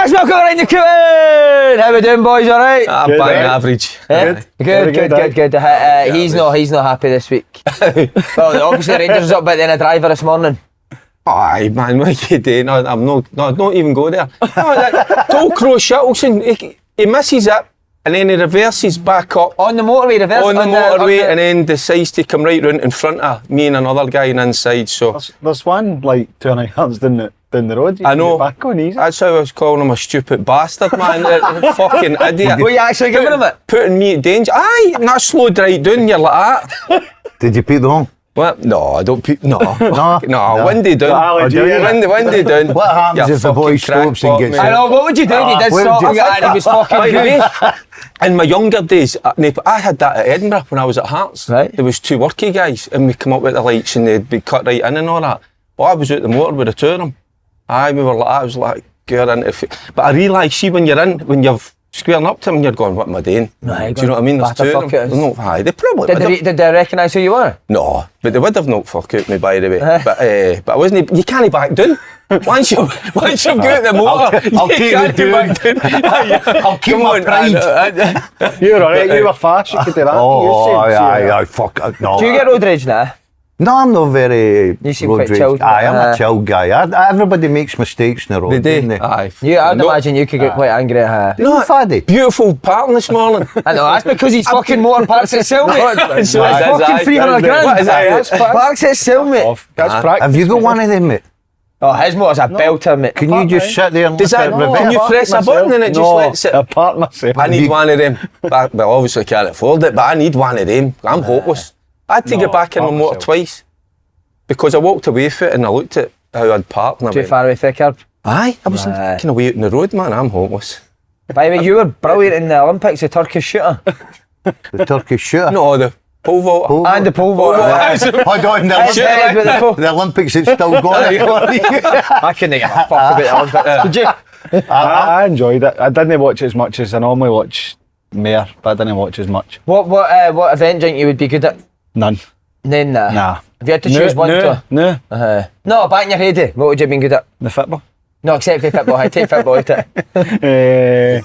Yes, welcome around the curtain. How we doing, boys? All right? Bang average. Yeah? Good. He's not happy this week. Well, obviously Rangers was up by the end of driver this morning. Aye, man, what are you doing? I'm not even go there. Dalcross Shuttleson, he misses it and then he reverses back up. On the motorway, reverse? On the motorway and then decides to come right round in front of me and another guy on the inside. So there's one like 2.5 yards down the road. I know. Back on easy. That's how I was calling him a stupid bastard, man. Fucking idiot. Were you actually giving him it? Putting me at danger. Aye, and that slowed right down, you're like that. Did you peek the home? What? No, I don't peep. No. No. Windy down. Windy down. What happens if the boy stops and gets I know, what would you do? He did something and he was fucking good. In my younger days, I had that at Edinburgh when I was at Hearts. Right. There was two worky guys and we come up with the lights and they'd be cut right in and all that. But I was out the motor with the two of them. Aye, we were like, I was like, get into but I realise, see, when you're in, when you've squaring up to them, you're going, what am I doing? Right, do you know what I mean? There's two of them. No, aye, they probably did they recognise who you were? No, but they would have not fuck out me, by the way. But I wasn't. You can't back down. Once you've got the motor, I'll keep it down. I'll keep my pride. You were alright. You were fast. You could do that. Aye, fuck. No. Do you get road rage now? No, I'm not very. You seem quite chilled. Aye, I'm a chill guy. Everybody makes mistakes in the road. They do. Don't they? Aye. I'd imagine you could get quite angry at her. No, Faddy. Beautiful pattern this morning. I know, that's because he's fucking motor parks at Celtic. It's fucking 300 grand. What is that? Parks at Celtic. That's practice. Have you got one of them, mate? Oh, his motor's a belter, mate. Can you just sit there and Does look that? at reverse? Can you press a button and it just lets it? I park myself. I need one of them. Well, obviously I can't afford it, but I need one of them. I'm hopeless. I had to get back in my motor twice. Because I walked away from it and I looked at how I'd parked and I Too went, far away from the curb. aye, I was looking away out in the road, man. I'm hopeless. By the way, you were brilliant in the Olympics, the Turkish shooter. The Turkish shooter. No, the pole vault. And the pole vault. Hold on, the Olympics, it's still going. I couldn't give a fuck about the Olympics. Did you? I enjoyed it. I didn't watch as much as I normally watch more, but I didn't watch as much. What event do you think you would be good at? None. Nah. If you had to choose one to... No. No, back in your head, what would you have been good at? The football. No, except for football. I'd take football out it.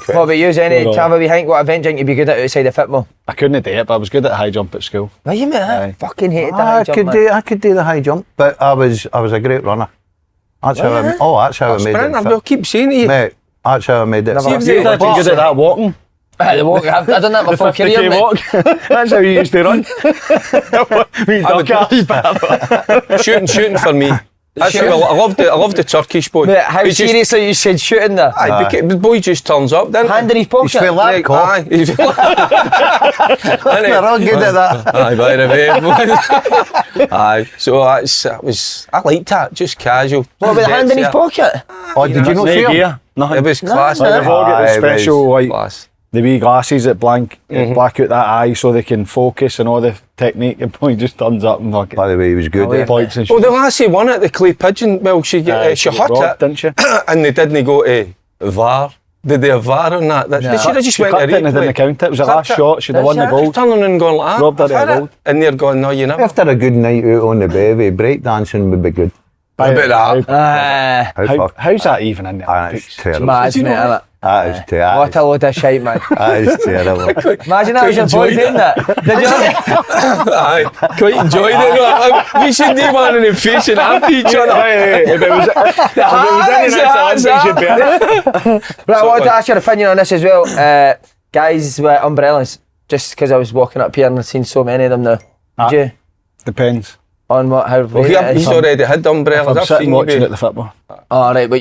What about you, Zenny? Do you have a wee hint? What event do you think you'd be good at outside of football? I couldn't do it, but I was good at high jump at school. Why you, mate? I fucking hated the high jump, I could do the high jump, but I was a great runner. That's how I made it. I'll keep saying to you. Mate, that's how I made it. You've been good at that walking. I've done that my full career, mate. Walk. That's how you used to run. Shooting for me. I love the Turkish boy. Mate, how seriously you said shooting there? Aye, the boy just turns up, doesn't he? Hand in his pocket. He's feel like aye. They're all good at that. Aye, by the way. Aye, so I liked that, just casual. What about the hand in his pocket? Oh, did you not see him? It was class. They've all got the special class. The wee glasses that black out that eye so they can focus and all the technique, and boy just turns up and fucking. By the way, he was good. Points and well, the lassie won it, the clay pigeon. Well, she hurt it, didn't she? And they didn't go to VAR. Did they have VAR on that? They should have just went to replay. They didn't count it. It was the last shot. She'd have won the gold. Turning and going like that. Robbed her the gold. And they're going, no, you never. After a good night out on the bevy, breakdancing would be good. About that. How's that even in there? It's terrible. Mad, mate, innit? That is terrible. What a load of shite, man. That is terrible. Imagine that was your boy doing that. Did you? Aye, quite enjoyed it. We should do one in the face and after each other. If it was Right, I wanted to ask your opinion on this as well. Guys with umbrellas, just because I was walking up here and I've seen so many of them now. Did you? Depends. On what? How? He's already had umbrellas. I'm sitting watching at the football. Oh, right, but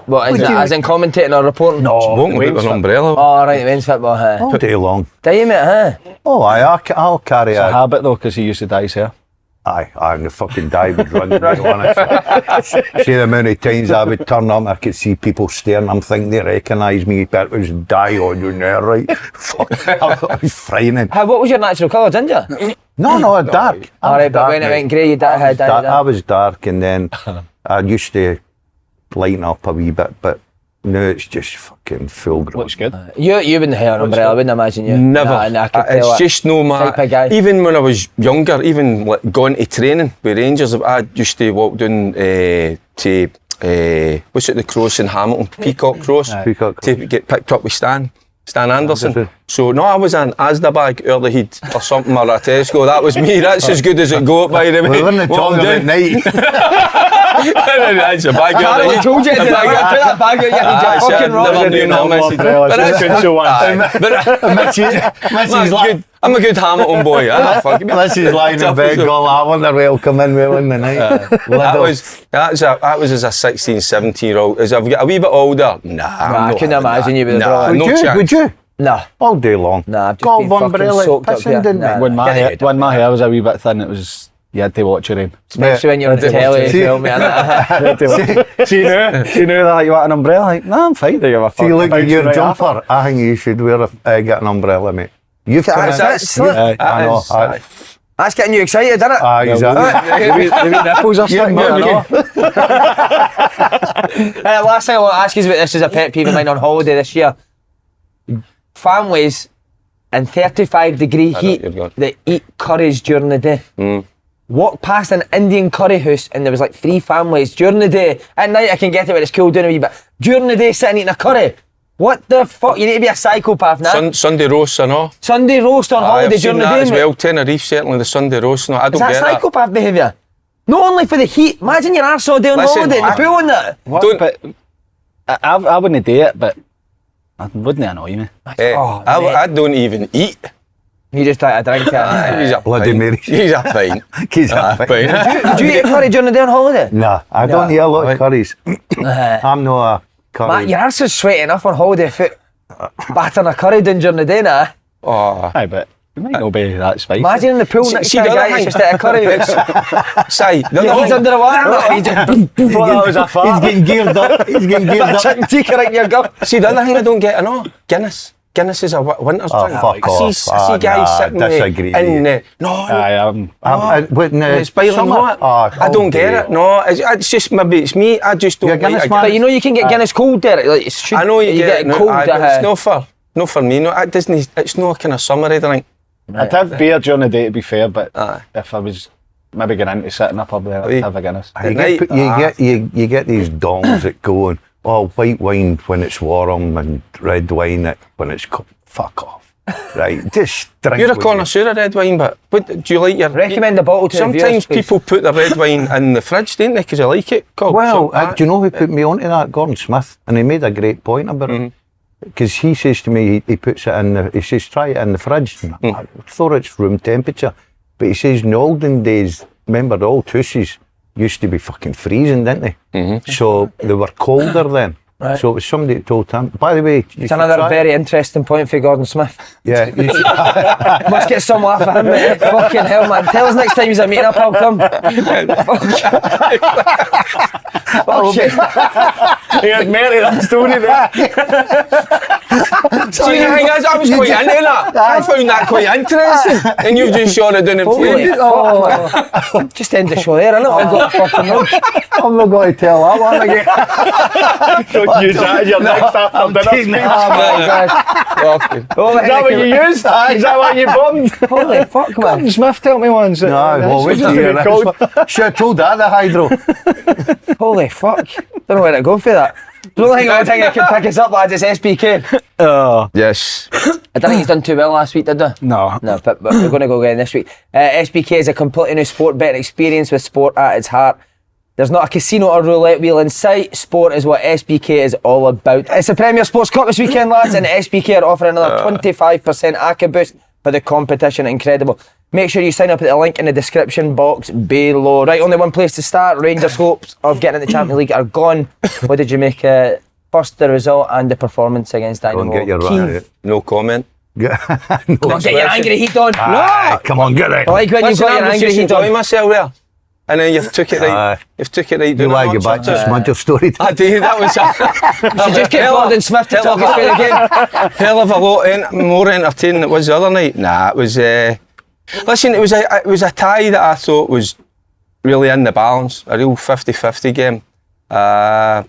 what is it? As in commentating or reporting? No, won't with an umbrella. Oh, right, the men's football, All day long. Do you, mate, huh? Oh, I'll carry It's a habit though, because he used to dye his hair. Aye, and the fucking dye would run, to be honest. See the amount of times I would turn up, I could see people staring, I'm thinking they recognise me, but it was dye on your hair, right? Fuck, it was frightening. What was your natural colour, ginger? No, dark. Alright, but when it went grey, you had dye. I was dark, and then I used to lighten up a wee bit, but now it's just fucking full grown. Looks good. You wouldn't have an umbrella, I wouldn't imagine you. Never. Nah, It's just no matter. Type of guy. Even when I was younger, even like going to training with Rangers, I used to walk down to what's it, the cross in Hamilton, Peacock Cross, Peacock to get picked up with Stan Anderson. So no, I was an Asda bag early heat or something, or a Tesco. That was me. That's as good as it got, by the way. We weren't talking about night. That's a bag I early heat. told you to put that bag out your fucking wrong. I'm a good Hamilton boy. Mrs. lying in bed going, I wonder where he'll come in with in the night. That was as a 16, 17 year old. As I've got a wee bit older, I couldn't imagine you with a brother. no chance. Would you? No. All day long. Nah, I've just Golf been fucking umbrella, soaked up pissing, here. didn't we? When my hair was a wee bit thin, it was, you had to watch your aim. Especially when you're on the telly as well, man. She knew that you want an umbrella. Like, nah, I'm fine. See, look at your jumper. I think you should get an umbrella, mate. You've That's I know. That's getting you excited, isn't it? Exactly. The nipples are sticking out. Last thing I want to ask you about this is a pet peeve of mine on holiday this year. Families in 35-degree heat that eat curries during the day. Walk past an Indian curry house and there was like 3 families during the day. At night I can get it when it's cool doing a wee bit. During the day sitting eating a curry. What the fuck? You need to be a psychopath now. Sunday roast and all. Sunday roast on holiday I've during seen the that day, as mate. well. Tenerife, certainly the Sunday roast. No, I don't Is that get that. psychopath behaviour? Not only for the heat. Imagine your arse all day on holiday in the pool and that. I wouldn't do it, but it wouldn't annoy me. Oh, I don't even eat. You just try to drink it. He's a Bloody pint. Mary. He's a pint. He's a pint. Did you eat curry during the day on holiday? Nah, I don't eat a lot of curries. I'm not a curry. Man, your arse is sweaty enough on holiday foot. Battering a curry down during the day now. Oh. Aye, but it might not be that spicy. Imagine in the pool next to a the guy other who's just at a curry. He's Under the water. He's getting geared up. He's getting geared up. chicken tikka right in your gut. See, the other thing I don't get, I know, Guinness. Guinness is a winter's drink. Fuck I see guys sitting disagree. in it's boiling hot. I don't get it. No, it's just maybe it's me. I just don't like it. But you know you can get Guinness cold there. Like it should, I know you get it cold. It's not for me. No, it doesn't. It's not kind of summery drink. I'd have beer during the day to be fair, but if I was maybe getting into sitting up there, I'd have a Guinness. You get these dongs that go on. Oh, white wine when it's warm and red wine when it's cold. Fuck off. Right, just drink. You're a connoisseur of red wine, but do you like your... Recommend the bottle to Sometimes reviewers, people put the red wine in the fridge, don't they, because they like it. Well, do you know who put me onto that? Gordon Smith. And he made a great point about it. Because he says to me, he puts it in he says, try it in the fridge. I thought it's room temperature. But he says, in the olden days, remember the old hussies used to be fucking freezing, didn't they? So they were colder then. Right. So it was somebody that told him. By the way, it's another very interesting point for Gordon Smith. Yeah, you should. Must get some laugh at him, mate. Fucking hell, man. Tell us next time he's a meeting up, I'll come. Oh shit. He had Mary that story there. See, the thing is, I was quite into that. I found that quite interesting. And you've just shot it down in place. Just end the show there, innit? I've got a fucking road. I'm not going to tell that one again. Don't use that as your next after dinner. Oh, is that what you used? Is that what you bombed? Holy fuck, man. Gordon Smith told me once. No, well, wait till you hear this. Should have told that the hydro. Holy fuck. Don't know where to go for that. The only thing I can pick us up, lads, is SPK. Yes. I don't think he's done too well last week, did they? No. No, but we're going to go again this week. SPK is a completely new sport betting experience with sport at its heart. There's not a casino or roulette wheel in sight. Sport is what SPK is all about. It's the Premier Sports Cup this weekend, lads, and SPK are offering another 25% ACA boost for the competition. Incredible. Make sure you sign up at the link in the description box below. Right, only one place to start. Rangers' hopes of getting in the Champions League are gone. What did you make? First, the result and the performance against Dinamo Kiev. No comment. Come on, get your angry heat on. No! Come on, get it. I like when you've got your angry heat on. Myself there. And then you've took it right. You've took it right. You like get back to Smudger story. I did. That was. You just get Gordon Smith to talk us through the game. Hell of a lot more entertaining than it was the other night. Nah, it was. Listen, it was a tie that I thought was really in the balance. A real 50-50 game. And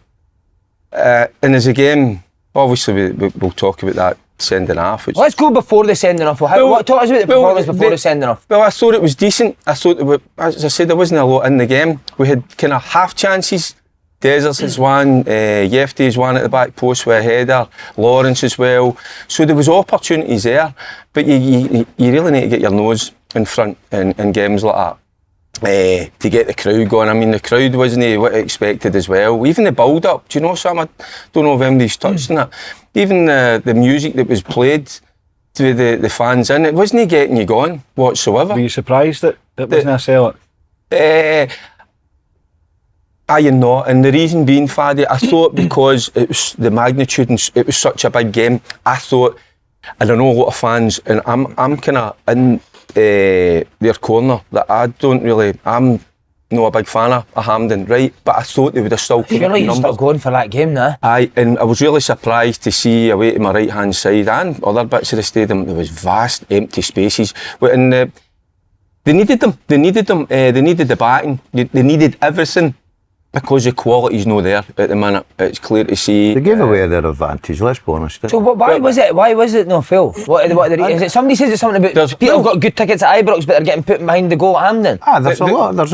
as a game, obviously we'll talk about that sending off. Let's go before the sending off. Talk us about the performance before the sending off. Well, I thought it was decent. I thought, as I said, there wasn't a lot in the game. We had kind of half chances Deserts is one, Jefte is one at the back post with a header, Lawrence as well. So there was opportunities there, but you really need to get your nose in front in games like that. To get the crowd going. I mean, the crowd wasn't what I expected as well. Even the build-up, do you know something? I don't know if anybody's touched on it. Even the music that was played to the fans in, it wasn't getting you going whatsoever. Were you surprised that it wasn't a Celtic? I am not, and the reason being, Faddy, I thought because it was the magnitude and it was such a big game, I thought, and I know a lot of fans, and I'm kind of in their corner, that I'm not a big fan of Hampden, right? But I thought they would have still come Surely you start going for that game now. And I was really surprised to see away to my right hand side and other bits of the stadium, there was vast empty spaces. And they needed them. They needed the batting. They needed everything. Because the quality's not there at the minute, it's clear to see. They gave away their advantage, let's be honest. So why was it no full? What is it? Somebody says it's something about people have got good tickets at Ibrox, but they're getting put behind the goal at Hampden. There's a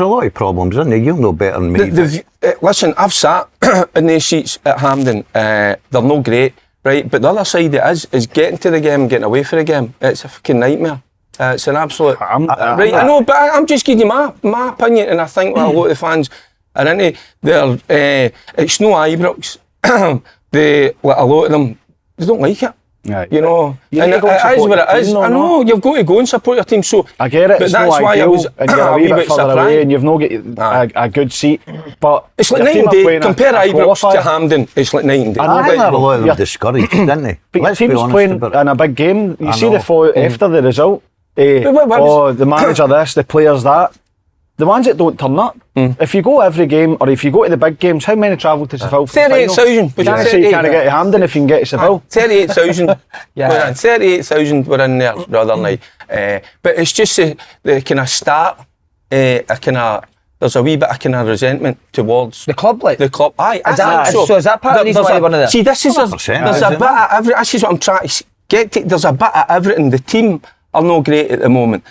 lot of problems, isn't there? You'll know better than me. Listen, I've sat in these seats at Hampden. They're no great, right? But the other side is getting to the game and getting away from the game. It's a fucking nightmare. It's an absolute. Right, I know, but I'm just giving you my opinion, and I think a lot of the fans. And then it's no Ibrox. A lot of them, they don't like it. Right. You know, You and need it to go and is support what your it is. team, I know, you've got to go and support your team. So I get it, but it's that's no why ideal, I was and you're a wee bit further surprised. away and you've not got a good seat. But It's like your night team and are day. playing Compare a Ibrox to qualifier. Hampden. It's like night and day. I think a lot of them Yeah. discouraged, didn't they? But your Let's be team's honest playing about it. in a big game. You I see know. the fallout after the result. The manager this, the players that. The ones that don't turn up. If you go every game, or if you go to the big games, how many travel to Seville for the final? 38,000. You can't say you can't get to Hampden if you can get to Seville. 38,000. Yeah. 38,000 were in there the other night. But it's just the kind of start, there's a wee bit of kind of resentment towards The club, like the club. Aye, I that- think so is that part of the reason There's why you wanted it? See, this is there's 100%, a bit of everything. This is what I'm trying to get to. There's a bit of everything. The team are not great at the moment.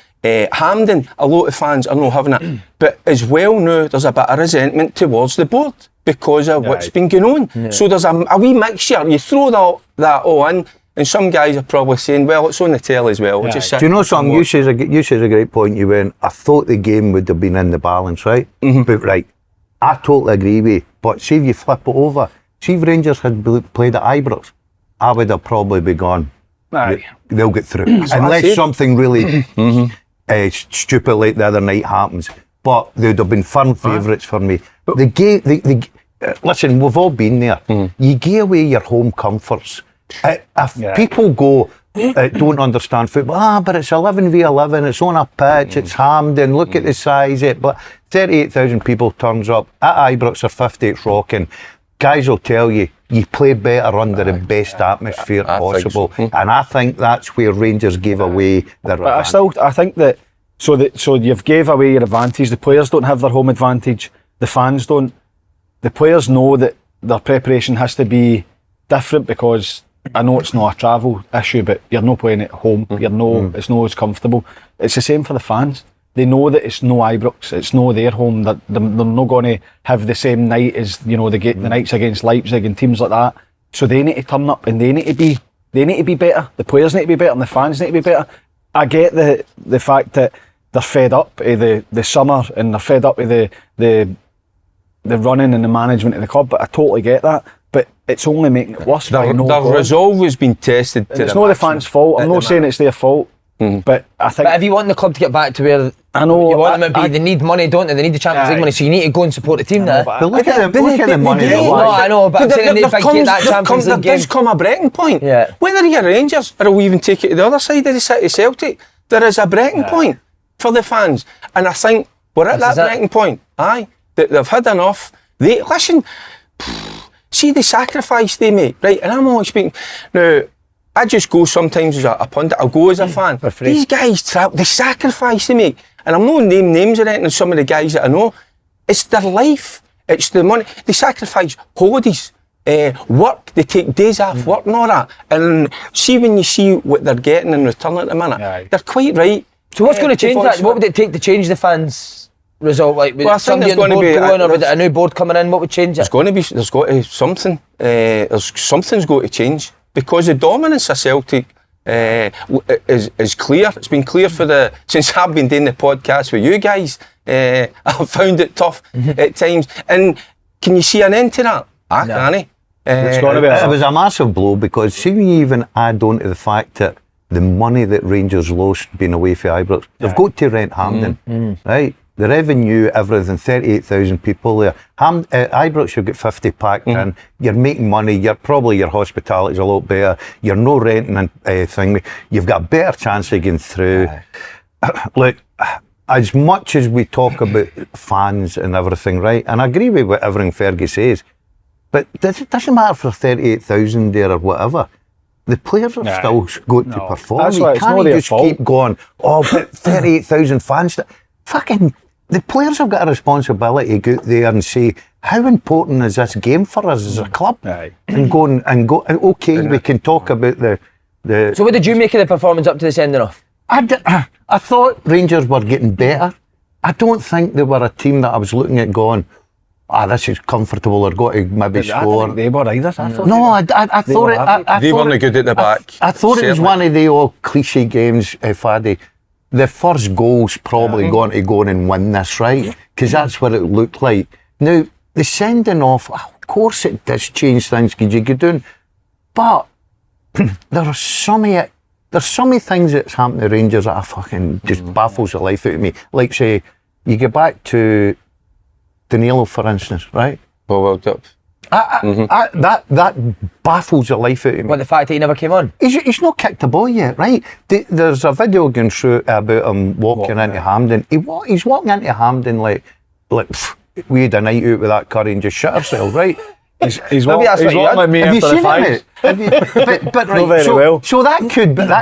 Hampden, a lot of fans are not having it. But as well now, there's a bit of resentment towards the board because of what's been going on. Yeah. So there's a wee mixture. You throw that all in, and some guys are probably saying, well, it's on the telly as well. We'll just sit Do you know and something? watch. You says a great point. You went, I thought the game would have been in the balance, right? But right, I totally agree with you. But see if you flip it over, see if Rangers had played at Ibrox, I would have probably been gone. Aye. They'll get through. what I Unless said. something really stupid like the other night happens. But they'd have been firm favourites for me. The game, listen, we've all been there. You give away your home comforts. If people go, don't understand football, but it's 11v11, it's on a pitch, it's Hampden, look at the size of it. But 38,000 people turns up at Ibrox or 50, it's rocking. Guys will tell you, you played better under the best atmosphere I think possible. so. And I think that's where Rangers gave away their But advantage. I think that so you've gave away your advantage. The players don't have their home advantage. The fans don't. The players know that their preparation has to be different because I know it's not a travel issue, but you're not playing at home. It's not as comfortable. It's the same for the fans. They know that it's no Ibrox, it's no their home. That they're not going to have the same night as the nights against Leipzig and teams like that. So they need to turn up and they need to be better. The players need to be better and the fans need to be better. I get the fact that they're fed up of the summer and they're fed up with the running and the management of the club, but I totally get that. But it's only making it worse. Their resolve has been tested. It's not the fans' fault. I'm not saying it's their fault. But I think. But if you want the club to get back to where I know, you want them to be, they need money, don't they? They need the Champions League money, so you need to go and support the team now. But look at the money. No, I know, but I'm saying they get that Champions League There game. does come a breaking point. Yeah. Whether you're Rangers or we even take it to the other side of the city, Celtic, there is a breaking point for the fans. And I think we're at that breaking point. Aye, they've had enough. Listen, see the sacrifice they make, right? And I'm always speaking. Now, I just go sometimes as a pundit, I'll go as a fan. These guys, the sacrifice they make, and I'm not naming names or anything, some of the guys that I know, it's their life, it's the money. They sacrifice holidays, work, they take days off work and all that. And see when you see what they're getting in return at the minute, they're quite right. So what's going to change that? What would it take to change the fans' result? Like, would Well, I think somebody there's on the going to board be going, or would a new board coming in? What would change it? There's got to be something. Something's got to change because the dominance of Celtic is clear. It's been clear since I've been doing the podcast with you guys. I've found it tough at times. And can you see an end to that? I can't. It's got to be. It was a massive blow because see, when you even add on to the fact that the money that Rangers lost being away for Ibrox, they've got to rent Hampden, right? The revenue, everything, 38,000 people there. Ibrox, you've got 50 packed in. You're making money. Your hospitality's a lot better. You're no renting thing. You've got a better chance of getting through. Look, as much as we talk about fans and everything, right? And I agree with what everything Fergie says, but it doesn't matter for 38,000 there or whatever. The players have still got to perform. That's You why it's not can't their just fault. keep going, but 38,000 fans. Fucking, the players have got a responsibility to go out there and say, how important is this game for us as a club? And go, and okay, we can talk about the... So what did you make of the performance up to the sending off? I thought Rangers were getting better. I don't think they were a team that I was looking at going, this is comfortable, or got to maybe I score. don't think they were either. I thought No, I thought They weren't good at the back. I thought it was certainly. one of the old cliche games, Faddy. The first goal's probably going to go on and win this, right? Because that's what it looked like. Now, the sending off, of course it does change things because you get down, but there are so many things that's happened to Rangers that I fucking just baffles the life out of me. Like, say, you get back to Danilo, for instance, right? Well, That baffles the life out of me. What, the fact that he never came on? He's not kicked the ball yet, right? There's a video going through about him walking into Hampden. He's walking into Hampden like we had a night out with that curry and just shit ourselves, right? He's Maybe walking that's what he had. like me Have you after the seen fight. it? But right, very well. so that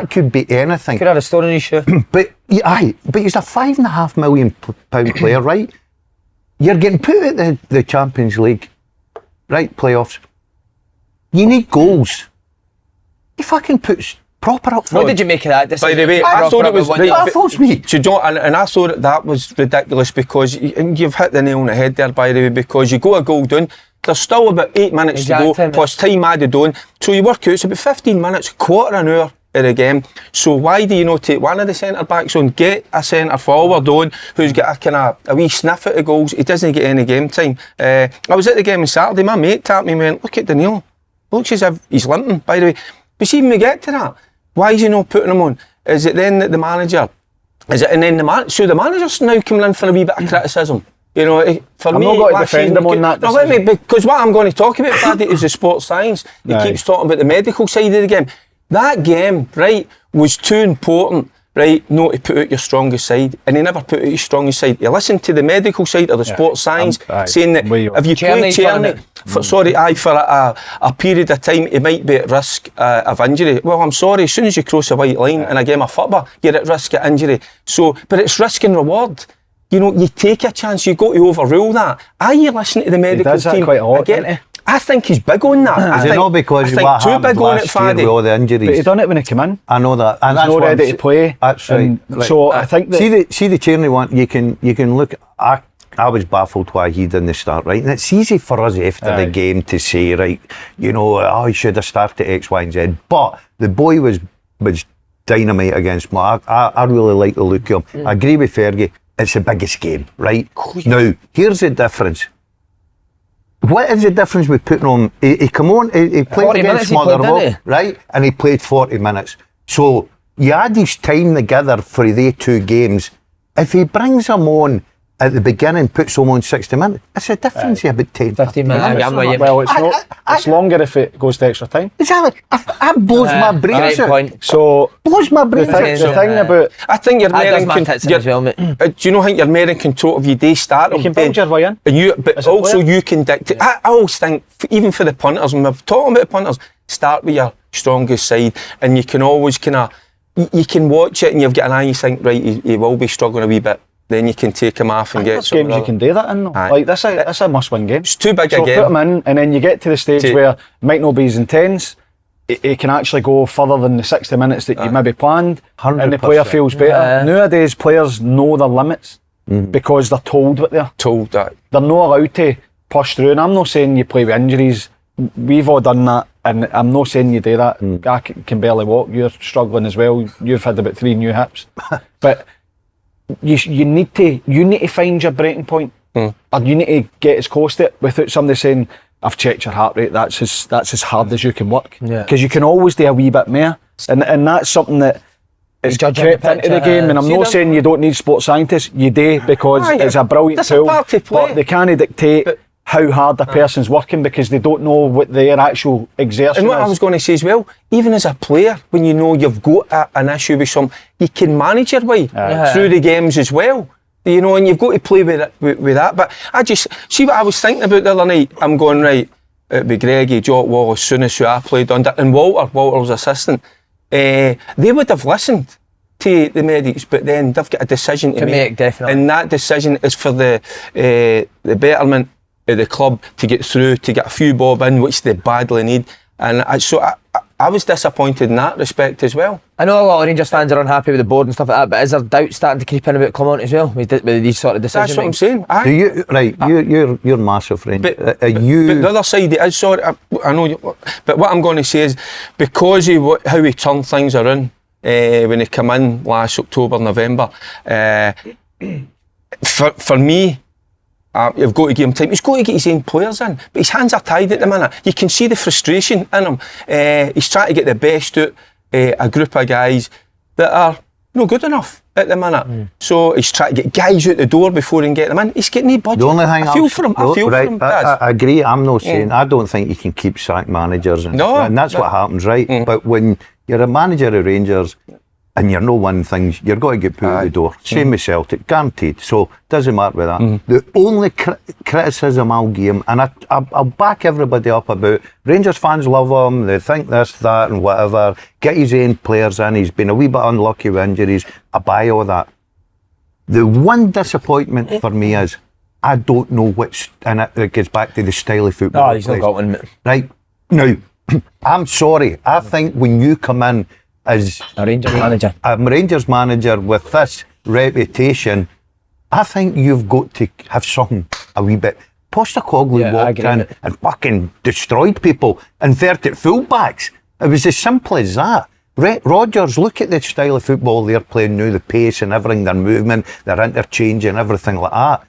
could be anything. Could have a stone in his shoe. But he's a £5.5 million player, right? You're getting put at the Champions League, right? Playoffs. You need goals. He fucking puts proper up front. What did you make of that? By the way, I thought it was... That baffles me. Do you know, and I thought that was ridiculous because you've hit the nail on the head there, by the way, because you go a goal down, there's still about 8 minutes to go, plus time added on. So you work out, it's about 15 minutes, quarter an hour of the game. So why do you not take one of the centre-backs on, get a centre-forward on who's got a kind of a wee sniff at the goals? He doesn't get any game time. I was at the game on Saturday, my mate tapped me and went, look at Danilo. Looks as if he's limping, by the way. But see, when we get to that, why is he not putting him on? Is it then that the manager... So the manager's now coming in for a wee bit of criticism. You know, for I'm me, not going to last defend season, him on that No, let me, because what I'm going to talk about, Paddy, is the sports science. He keeps talking about the medical side of the game. That game, right, was too important, right, not to put out your strongest side, and he never put out his strongest side. He listened to the medical side of the sports science, saying that if you play Czerny, for a period of time, he might be at risk of injury. Well, I'm sorry, as soon as you cross a white line in a game of football, you're at risk of injury. So, but it's risk and reward. You know, you take a chance, you've got to overrule that. You listen to the medical does that team. quite a lot, Again, I think he's big on that. Is it not because I think what too happened big on it, last year with Faddy. all the injuries? But he done it when he came in. I know that. And He's that's not what I'm ready to play. That's right. And so I think that... See the Tierney one, you can look... I was baffled why he didn't start, right? And it's easy for us after the game to say, right, you know, he should have started X, Y and Z. But the boy was dynamite against me. I really like the look of him. I agree with Fergie. It's the biggest game, right? Now, here's the difference. What is the difference with putting on... He come on, he played against Motherwell, right? And he played 40 minutes. So, you add his time together for the 2 games. If he brings him on at the beginning, puts him on 60 minutes, it's a difference of about 10, 15 minutes. Well, it's longer if it goes to extra time. Exactly. That blows my brains out. So, blows my brains out. The thing about... I think you're more in control. Do you know, I think you're more in control of your day start. You can build your way in. But also you can dictate. I always think, even for the punters, and we're talking about punters, start with your strongest side, and you can always kind of, you can watch it and you've got an eye, you think, right, he will be struggling a wee bit. Then you can take him off and get some games you can do that in. Like that's a must-win game. It's too big so a game. Put him in, and then you get to the stage where it might not be as intense. It can actually go further than the 60 minutes that you maybe planned, 100%. and the player feels better. Nowadays, players know their limits. because they're told what they're Told that. They're not allowed to push through. And I'm not saying you play with injuries. We've all done that, and I'm not saying you do that. I can barely walk. You're struggling as well. You've had about 3 new hips, but you need to find your breaking point, or you need to get as close to it without somebody saying, "I've checked your heart rate. That's as hard as you can work." Because you can always do a wee bit more, and that's something that is crept into the game. And I'm not saying you don't need sports scientists. You do, because it's a brilliant tool. But they can't dictate how hard a person's working, because they don't know what their actual exertion And what I was going to say as well, even as a player, when you know you've got an issue with something, you can manage your way through the games as well. You know, and you've got to play with that. But I just, see what I was thinking about the other night? I'm going, right, it'd be Greggy, Jock Wallace, Souness, who I played under, and Walter was assistant. They would have listened to the medics, but then they've got a decision to make. Definitely. And that decision is for the betterment of the club, to get through, to get a few bob in, which they badly need. And I was disappointed in that respect as well. I know a lot of Rangers fans are unhappy with the board and stuff like that, but is there doubt starting to creep in about Clement as well with these sort of decisions? That's what I'm saying. Do you, you're massive, Rangers. But the other side, sorry, I know, but what I'm going to say is, because of how he turned things around when he came in last October, November, for me, you've got to give him time. He's got to get his own players in, but his hands are tied at the minute. You can see the frustration in him. He's trying to get the best out a group of guys that are not good enough at the minute. So he's trying to get guys out the door before he can get them in. He's getting no budget. The only thing I feel for him. I agree. I'm not saying, I don't think you can keep sack managers, and that's what happens, right? But when you're a manager of Rangers and you're not winning things, you're going to get put out the door. Same with Celtic, guaranteed. So doesn't matter with that. The only criticism I'll give him, and I'll back everybody up about, Rangers fans love him, they think this, that and whatever, get his own players in, he's been a wee bit unlucky with injuries, I buy all that. The one disappointment for me is, I don't know which, and it gets back to the style of football. He's not got one. Right, now, I'm sorry, I think when you come in as a Rangers manager, with this reputation, I think you've got to have something a wee bit. Postecoglou walked in and fucking destroyed people and inverted fullbacks. It was as simple as that. Rodgers, look at the style of football they're playing now, the pace and everything, their movement, their interchange and everything like that.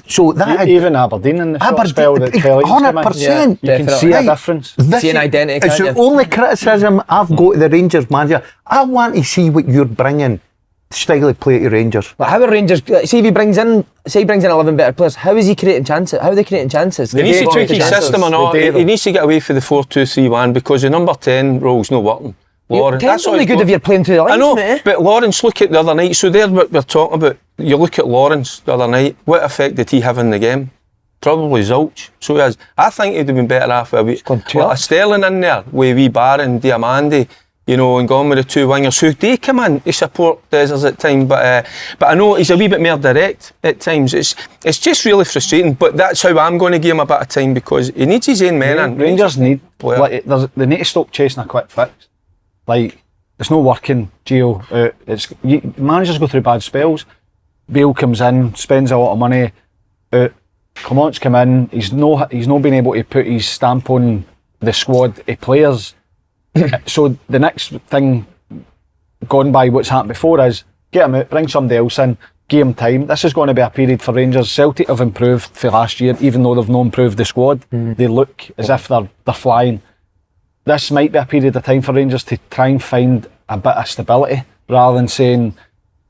So that even Aberdeen in the short spell that 100%. You can see a difference. See an identity. It's the only criticism I've got of the Rangers manager. I want to see what you're bringing style of play to Rangers. But how are Rangers? See if he brings in 11 better players. How is he creating chances? How are they creating chances? He needs to tweak his system or not. He needs to get away from the 4-2-3-1, because the number 10 role's not working. Lawrence, that's only good if you're playing through the lines. I know, mate. but Lawrence, look at the other night. So there's what we're talking about. You look at Lawrence the other night. What effect did he have in the game? Probably zilch. So he has. I think he'd have been better off with a Sterling in there, with wee Barron, Diamandi, you know, and gone with the 2 wingers who they come in to support Desers at times. But I know he's a wee bit more direct at times. It's just really frustrating. But that's how I'm going to give him a bit of time, because he needs his own men in. Rangers need they need to stop chasing a quick fix. Like, it's not working, Gio. Managers go through bad spells. Bale comes in, spends a lot of money. Clement's come in. He's not been able to put his stamp on the squad of players. So the next thing, gone by what's happened before, is get him out, bring somebody else in, give him time. This is going to be a period for Rangers. Celtic have improved for last year, even though they've not improved the squad. They look as if they're flying. This might be a period of time for Rangers to try and find a bit of stability, rather than saying,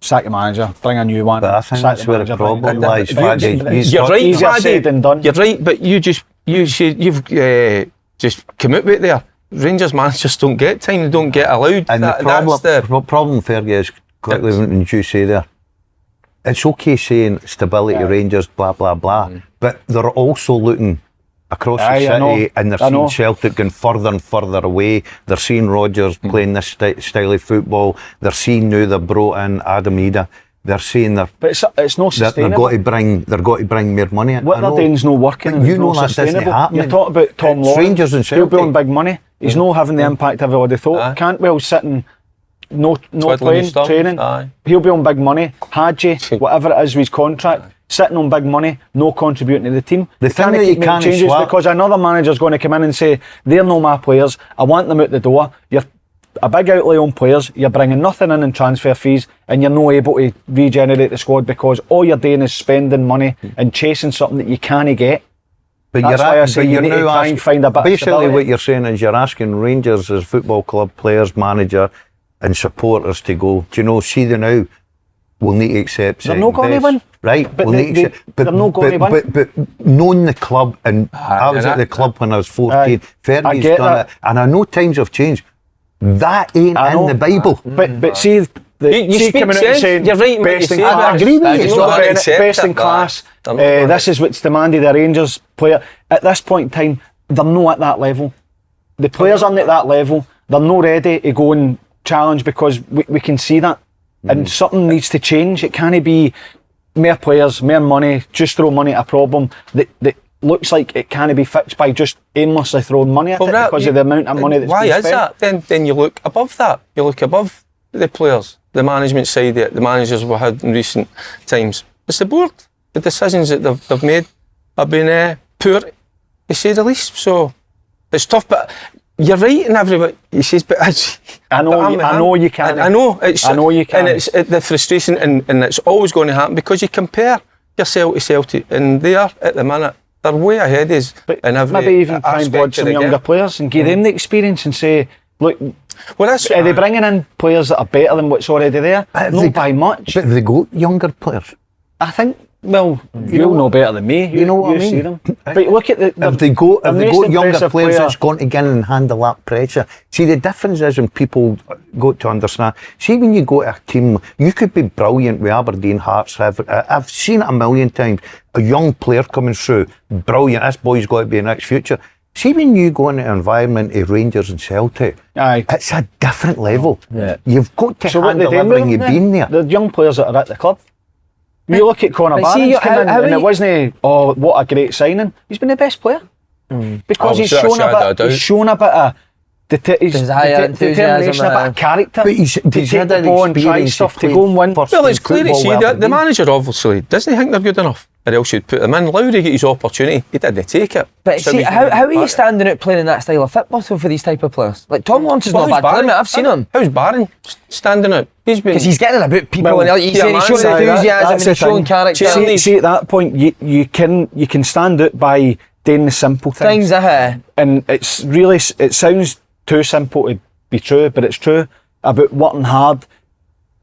sack the manager, bring a new one. But I think that's where the problem lies. You're right, easier said than done. You're right, but you've just come out with it there. Rangers managers don't get time, they don't get allowed. And the problem, Fergie, is, quickly when you say there, it's okay saying stability Rangers, blah, blah, blah, but they're also looking across the city, and they're seeing Celtic going further and further away. They're seeing Rodgers playing this style of football. They're seeing now they've brought in Adam Idah. They're saying but it's not sustainable. They've got to bring more money in. What they're doing's not working. You know that doesn't happen. You're talking about Tom Lawrence. Rangers and Celtic. He'll be on big money. He's not having the impact everybody thought. Cantwell's sitting no Twiddling playing, his thumbs, training. aye. He'll be on big money. Hadji, whatever it is with his contract, sitting on big money, no contributing to the team. The They thing can't that you keep making can't changes swap- because another manager's going to come in and say, they're no my players, I want them out the door. You're a big outlay on players, you're bringing nothing in transfer fees, and you're not able to regenerate the squad because all you're doing is spending money and chasing something that you can't get. But That's why I say you need to try and find a bit of basically stability. what you're saying is you're asking Rangers as football club players, manager and supporters to go, do you know, see the now, we'll need to accept They're second not going to best. win. Right, But we'll need to accept, they're not going to win. But knowing the club, and I was at the club when I was 14, I Fergie's get done that. it, and I know times have changed. That ain't I in know. the Bible. But see, You see speak coming out sense. and saying You're right in what best you in say, class. but I agree with you. It's It's not not Bennett, accept best in it, class. they're not gonna This is what's demanded a Rangers player. At this point in time, they're not at that level. The players aren't at that level. They're not ready to go and challenge because we can see that. And something needs to change. It can't be more players, more money, just throw money at a problem that looks like it can't be fixed by just aimlessly throwing money at it because of the amount of money that's why being is spent. that? Then you look above that. You look above the players, the management side of it, the managers we've had in recent times. It's the board. The decisions that they've made have been poor, to say the least. So it's tough, but you're right in everybody. He says, but I know you can't. I know you can. and it's the frustration, and it's always going to happen because you compare yourself to Celtic, and they are at the minute. They're way ahead of us in every maybe even try and aspect board of some the younger game. players and give them the experience and say, look, Well, that's are they bringing in players that are better than what's already there? Have Not they- by much. But they got younger players. I think, well, you'll know better than me. You know what I you mean? see them. But look at the If they got younger impressive players player. that's going to get in and handle that pressure. See, the difference is when people got to understand. See, when you go to a team, you could be brilliant with Aberdeen, Hearts. I've seen it a million times. A young player coming through, brilliant. This boy's got to be the next future. See, when you go into an environment of Rangers and Celtic, Aye. it's a different level. Yeah. You've got to So what they handle doing with everything. them You've been there. The young players that are at the club. You look at Conor But see, Barnes came in how and he- it wasn't, oh, what a great signing. He's been the best player. Because Oh, he's without a shown shadow of a doubt. bit, he's shown a bit of Desire, determination, a bit of character. But he's to take had the an ball and try experience stuff of to go playing and win. first Well, it's in clear to football see with that the Aberdeen. manager obviously doesn't think they're good enough, or else you'd put them in. Lowry get his opportunity, he didn't take it. But So see, he's how are you back. standing out playing in that style of football for these type of players? Like Tom Lawrence is not a bad player, mate. I've seen him. How's Barron standing out? He's been Because he's getting about people Well, and he's yeah, saying he's showing man, enthusiasm and the he's showing thing. character. Chelsea- See, at that point, you can stand out by doing the simple things. And it's really, it sounds too simple to be true, but it's true about working hard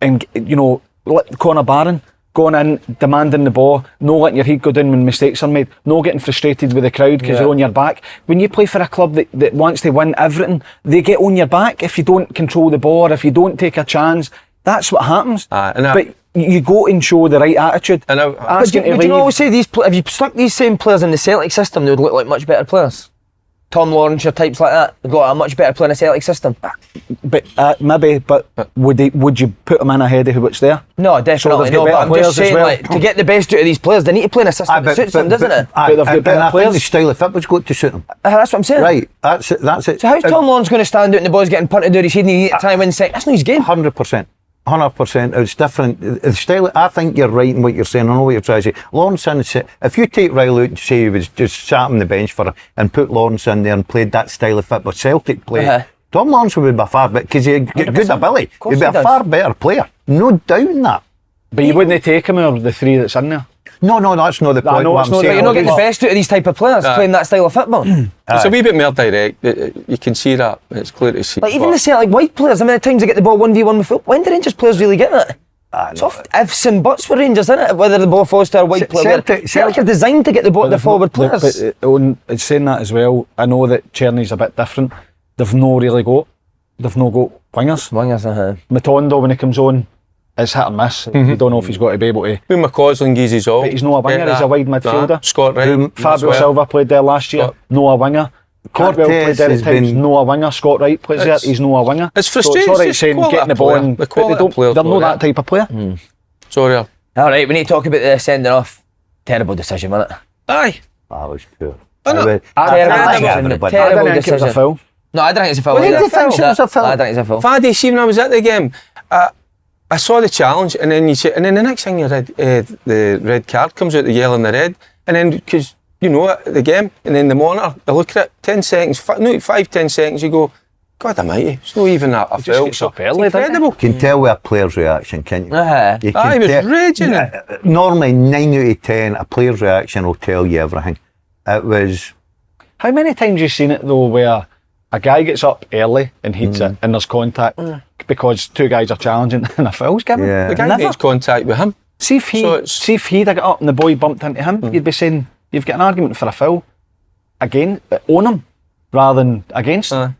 and, you know, like Conor Barron, going in, demanding the ball, no letting your head go down when mistakes are made, no getting frustrated with the crowd because they're on your back. When you play for a club that wants to win everything, they get on your back if you don't control the ball, or if you don't take a chance. That's what happens. But you go and show the right attitude. And But Asking to would you leave. always say if you stuck these same players in the Celtic system, they would look like much better players? Tom Lawrence, your types like that, they've got a much better player in the Celtic system. But maybe, but would you put them in ahead of what's there? No, definitely they've got not. But better I'm just players as saying, well. like, to get the best out of these players, they need to play in a system that suits them, doesn't it? But they've got And better I think players. the style of football's got to suit them. That's what I'm saying. Right, that's it. So how's Tom Lawrence going to stand out and the ball's getting punted out his head and he needs to try and win second? That's not his game. 100%. 100%. It's different. The style, I think you're right in what you're saying. I know what you're trying to say. Lawrence in, if you take Riley out and say he was just sat on the bench and put Lawrence in there and played that style of football Celtic play, Tom Lawrence would be far better because he'd got good ability. He'd be a far better player. No doubt in that. But you wouldn't take him or the three that's in there. No, that's not the point. know What it's I'm not the- saying. You're not getting the best out of these type of players playing that style of football. It's a wee bit more direct. You can see that. It's clear to see. Like even the Celtic white players, how many times they get the ball 1v1 with foot? When do Rangers players really get it? It's oft ifs and buts for Rangers, isn't it? Whether the ball falls to a white player. Celtic are designed to get the ball to the forward players. But it's saying that as well. I know that Cherny's a bit different. They've no got wingers. Wingers, Matondo, when he comes on, it's hit or miss. You don't know if he's got to be able to. When McCausland gives his all. But he's not a winger, he's a wide midfielder. Scott Wright. Fabio Silva played there last year, no a winger. Cardwell played there at times, no a winger. Scott Wright plays there, he's no a winger. It's frustrating. So it's alright It's saying quality getting the ball player. in, The but quality players they're go not there. that type of player. Sorry. Alright, we need to talk about the sending off. Terrible decision, wasn't it? Aye. That was poor. I know. Terrible I decision. didn't Terrible think it was a decision. foul. No, I don't think it's a foul. Well, either. you think it was a foul? I think it's a foul. Faddy, see when I was at the game, I saw the challenge, and then the next thing you read, the red card comes out, the yellow and the red, and then because you know the game, and then the monitor, they look at it, 10 seconds, 5-10 seconds, you go, God almighty, it's not even a foul. gets up early, doesn't it? Incredible. You can tell with a player's reaction, can't you? You can He was tell- raging. Normally, 9 out of 10, a player's reaction will tell you everything. It was... How many times you seen it though where a guy gets up early and heats it and there's contact because two guys are challenging and a foul's given? Yeah. The guy Never. makes contact with him. See if he'd have got up and the boy bumped into him, you'd be saying you've got an argument for a foul again, on him rather than against him.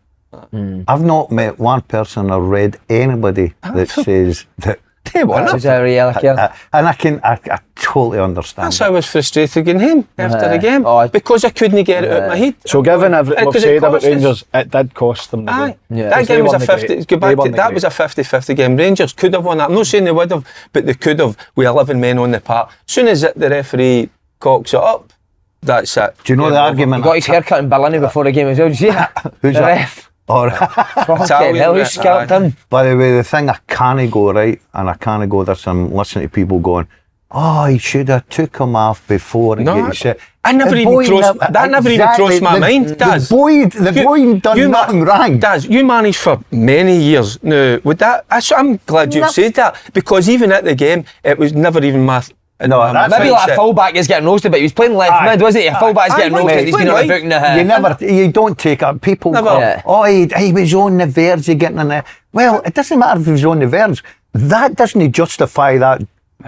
I've not met one person or read anybody that says that... They won That was it. a yellow card. And I totally understand. That's how I was frustrated getting him after the game, because I couldn't get it out of my head. So given everything we've Because it said about cost us. Rangers, it did cost them the Aye, game. Yeah. that They game was a weren't the 50. great. Go back They to weren't the that great. was a 50-50 game. Rangers could have won that. I'm not saying they would have, but they could have with 11 men on the park. As soon as the referee cocks it up, that's it. Do you know the argument? He got his haircut in Berlin before the game as well. Did you see that? Who's the that? ref. Or, Fucking hell, who scalped him? by the way, the thing I can't go right, and I can't go this, I'm listening to people going, oh, he should have took him off before and No, get his shit. I never The even boy crossed- that never even crossed my mind, Daz. The boy done nothing wrong. Daz, you managed for many years now. Would that? I'm glad you've said that, because even at the game, it was never even my. No, that's Maybe like a mindset. fullback is getting roasted, but he was playing left mid, wasn't he? A fullback's getting Aye, roasted. He's been on mate. a book now. You don't take up people. Never. Go, Yeah. oh, he was on the verge of getting in there. Well, it doesn't matter if he was on the verge. That doesn't justify that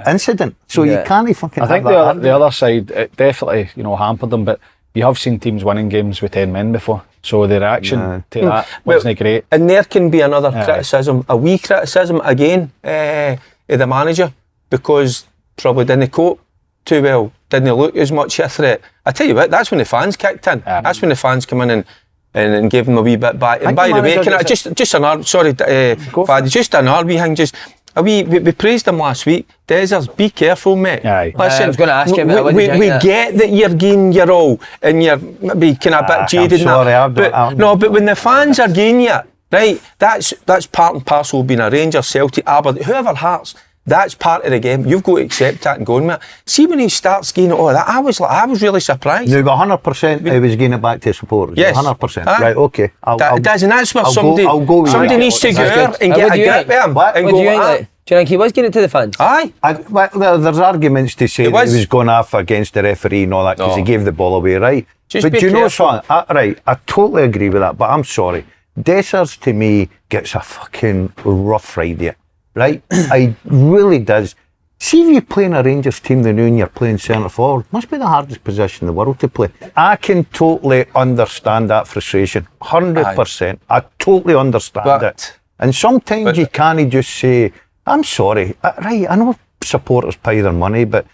incident. So you Yeah. can't fucking. I think have that the other side, it definitely hampered them, but you have seen teams winning games with 10 men before, so the reaction to that wasn't great. And there can be another criticism, a wee criticism again of the manager, because probably didn't cope too well, didn't look as much a threat. I tell you what, that's when the fans kicked in. That's when the fans come in and gave them a wee bit back. And by the way, can I just another, sorry, Faddy, just another wee thing, just we praised him last week. Desers, be careful, mate. Aye. Listen, I was gonna ask you about it, what we did you think of get that you're getting your all and you're maybe kind of a bit jaded. I'm sorry, and that, but when the fans are getting you, right, that's part and parcel of being a Rangers, Celtic, Aberdeen, whoever Hearts. That's part of the game. You've got to accept that and go on with it. See, when he starts gaining all that, I was really surprised. No, but 100% he was getting it back to supporters. Yes. 100%. Aye. Right, okay. And that's where I'll go with somebody you. needs to go That's out good. and What get do a you grip think? with him What? and What go do you like think? that. Do you think he was getting it to the fans? Aye. Well, there's arguments to say that he was going off against the referee and all that because he gave the ball away, right? Just but be do you know careful. something? Right, I totally agree with that, but I'm sorry. Dessers, to me, gets a fucking rough ride here, right? He really does. See, if you play in a Rangers team the new and you're playing centre forward, must be the hardest position in the world to play. I can totally understand that frustration, 100%. I totally understand it. And sometimes you can't just say, I'm sorry, right, I know supporters pay their money, but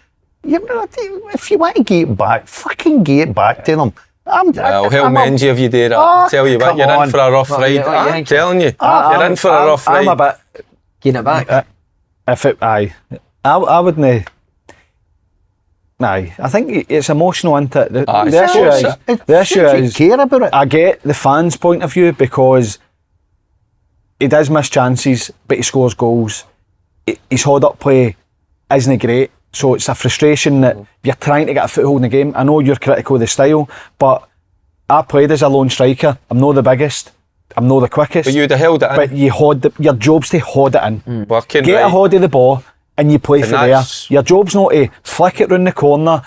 if you want to get it back, fucking get it back to them. Well, hell mend you if you do that. Oh, I tell you what, come you're on. in for a rough What, ride. what you I'm think? telling you, you're in for a rough ride. I'm a bit. Getting it back. I wouldn't. Aye, I think it's emotional, isn't it? The issue is, care about it. I get the fans' point of view because he does miss chances, but he scores goals. His hold-up play isn't great, so it's a frustration that you're trying to get a foothold in the game. I know you're critical of the style, but I played as a lone striker. I'm not the biggest. I'm not the quickest. But you'd have held it in. But your job's to hold it in. Working Get right. a hold of the ball and you play And for there. that's- Your job's not to flick it round the corner,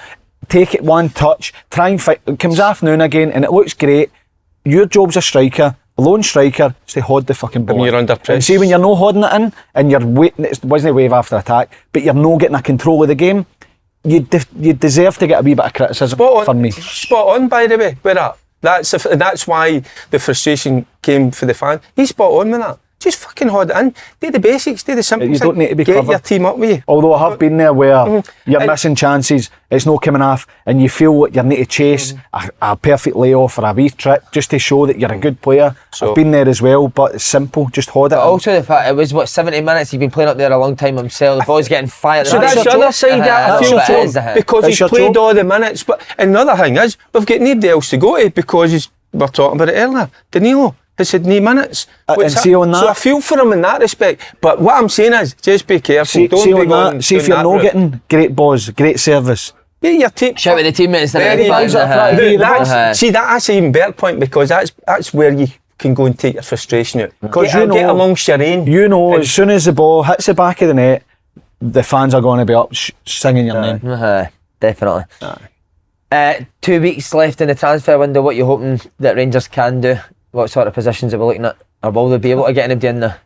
take it one touch, try and fight. It comes off now and again and it looks great. Your job's a striker, a lone striker, is to hold the fucking ball. When you're under And press. see, when you're not holding it in and you're waiting, it wasn't a wave after attack, but you're not getting a control of the game, you deserve to get a wee bit of criticism for me. Spot on, by the way, with that. That's why the frustration came for the fan. He's spot on with that. Just fucking hold it in. Do the basics, do the simple You thing. don't need to be Get clever. your team up with you. Although I have been there where you're And- missing chances, it's not coming off, and you feel like you need to chase a perfect layoff or a wee trick just to show that you're a good player. So- I've been there as well, but it's simple, just hold it. But in. also the fact it was 70 minutes. He's been playing up there a long time himself. The ball's getting fired. So that's the other side that I feel That's for what it is, because That's he's your played job. all the minutes. But another thing is, we've got nobody else to go to because we were talking about it earlier. Danilo, has had no minutes. And see on that, so I feel for him in that respect. But what I'm saying is, just be careful. Don't be going. See if you're not getting great balls, great service. Yeah, your team. Shout at the teammates. See, that's an even better point, because that's where you can go and take your frustration out. Because get amongst your own. You know, as soon as the ball hits the back of the net, the fans are going to be up singing your name. Definitely. 2 weeks left in the transfer window. What are you hoping that Rangers can do? What sort of positions are we looking at? Or will they be able to get anybody in there?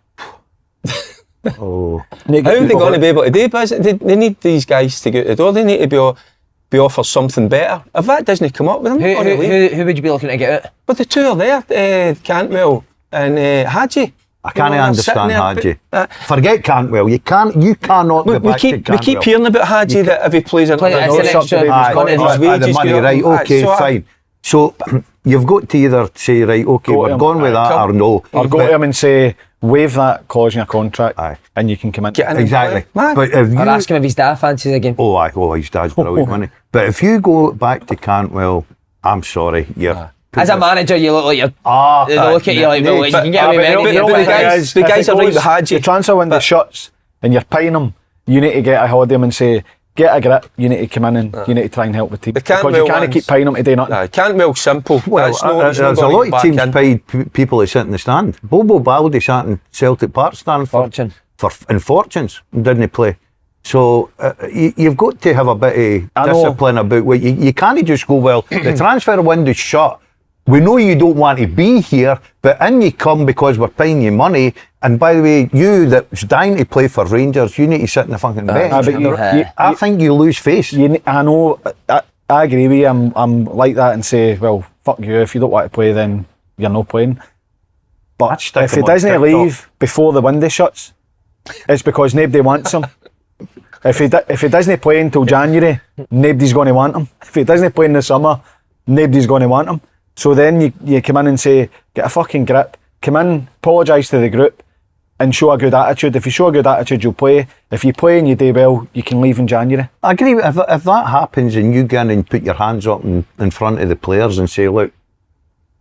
Oh. How are they going to be able to do it? They need these guys to go to the door. They need to be offered something better. If that doesn't come up with them, who would you be looking to get out? But the two are there, Cantwell and Hadji. I can't understand Hadji. Forget Cantwell. You cannot go back to Cantwell. We keep hearing about Hadji that if he plays the money, right? Okay, fine. So you've got to either say, right, okay, we're going with that, or no. Or go to him and say, waive that clause in your contract, and you can come in. Exactly. But if or ask him if his dad fancies the game. His dad's brilliant, isn't he? But if you go back to Cantwell, I'm sorry, you're... As a manager, you look like you're... they look at you like, well, you can get away with anything. The guys are right with Hadji. The transfer window shuts and you're paying them, you need to get a hold of them and say, get a grip, you need to come in and you need to try and help the team. Because you can't keep paying them to do nothing. Cantwell's simple. Well, there's a lot of teams paid people that sit in the stand. Bobo Baldi sat in Celtic Park stand in Fortunes and didn't play. So you've got to have a bit of discipline about what you can't just go, well, the transfer window's shut. We know you don't want to be here, but in you come because we're paying you money. And by the way, you that's dying to play for Rangers, you need to sit in the fucking bench. I think you lose face. I know. I agree with you. I'm like that and say, well, fuck you. If you don't want to play, then you're not playing. But if he doesn't leave before the window shuts, it's because nobody wants him. If he doesn't play until January, nobody's going to want him. If he doesn't play in the summer, nobody's going to want him. So then you come in and say, get a fucking grip, come in, apologise to the group and show a good attitude. If you show a good attitude, you'll play. If you play and you do well, you can leave in January. I agree. If that happens and you go in and put your hands up in front of the players and say, look,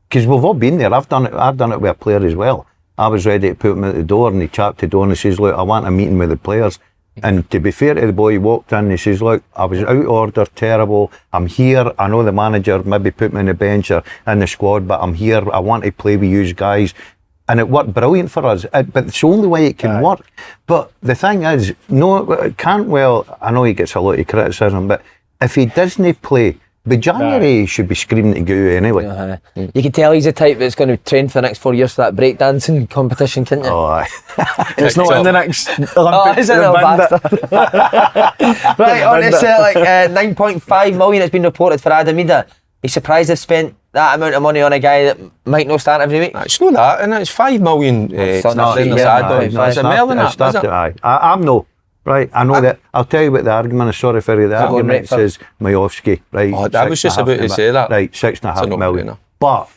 because we've all been there, I've done it with a player as well. I was ready to put him out the door and he chapped the door and he says, look, I want a meeting with the players. And to be fair to the boy, he walked in and he says, look, I was out of order, terrible, I'm here, I know the manager maybe put me on the bench or in the squad, but I'm here, I want to play with you guys. And it worked brilliant for us, but it's the only way it can work. But the thing is, Cantwell, I know he gets a lot of criticism, but if he doesn't play, by January he should be screaming to go anyway. You can tell he's the type that's going to train for the next 4 years for that breakdancing competition, can't you? It's not in the next Olympics. Right, on to Celtic, 9.5 million it's been reported for Adam Idah. He's surprised they've spent that amount of money on a guy that might not start every week. It's not that, and it's 5 million. I'm no. Right, I know that. I'll tell you what the argument is. Sorry for the argument. It says Miovski. Right, I was just about to say that. Right, 6.5 million. But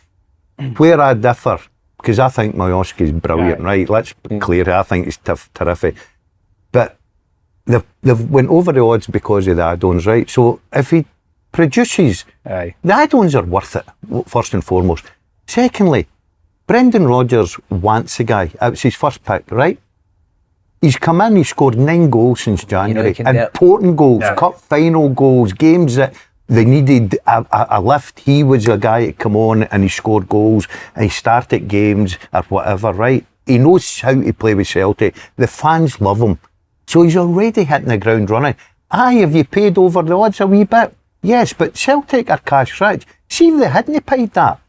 where I differ, because I think Miovski is brilliant. Right, let's be clear. I think he's terrific. But they've went over the odds because of the add-ons. Right, so if he produces, the add-ons are worth it. First and foremost. Secondly, Brendan Rodgers wants the guy. It's his first pick. Right. He's come in, he's scored 9 goals since January. Important goals, cup final goals, games that they needed a lift. He was a guy that come on and he scored goals and he started games or whatever, right? He knows how to play with Celtic. The fans love him. So he's already hitting the ground running. Have you paid over the odds a wee bit? Yes, but Celtic are cash rich. See if they hadn't paid that.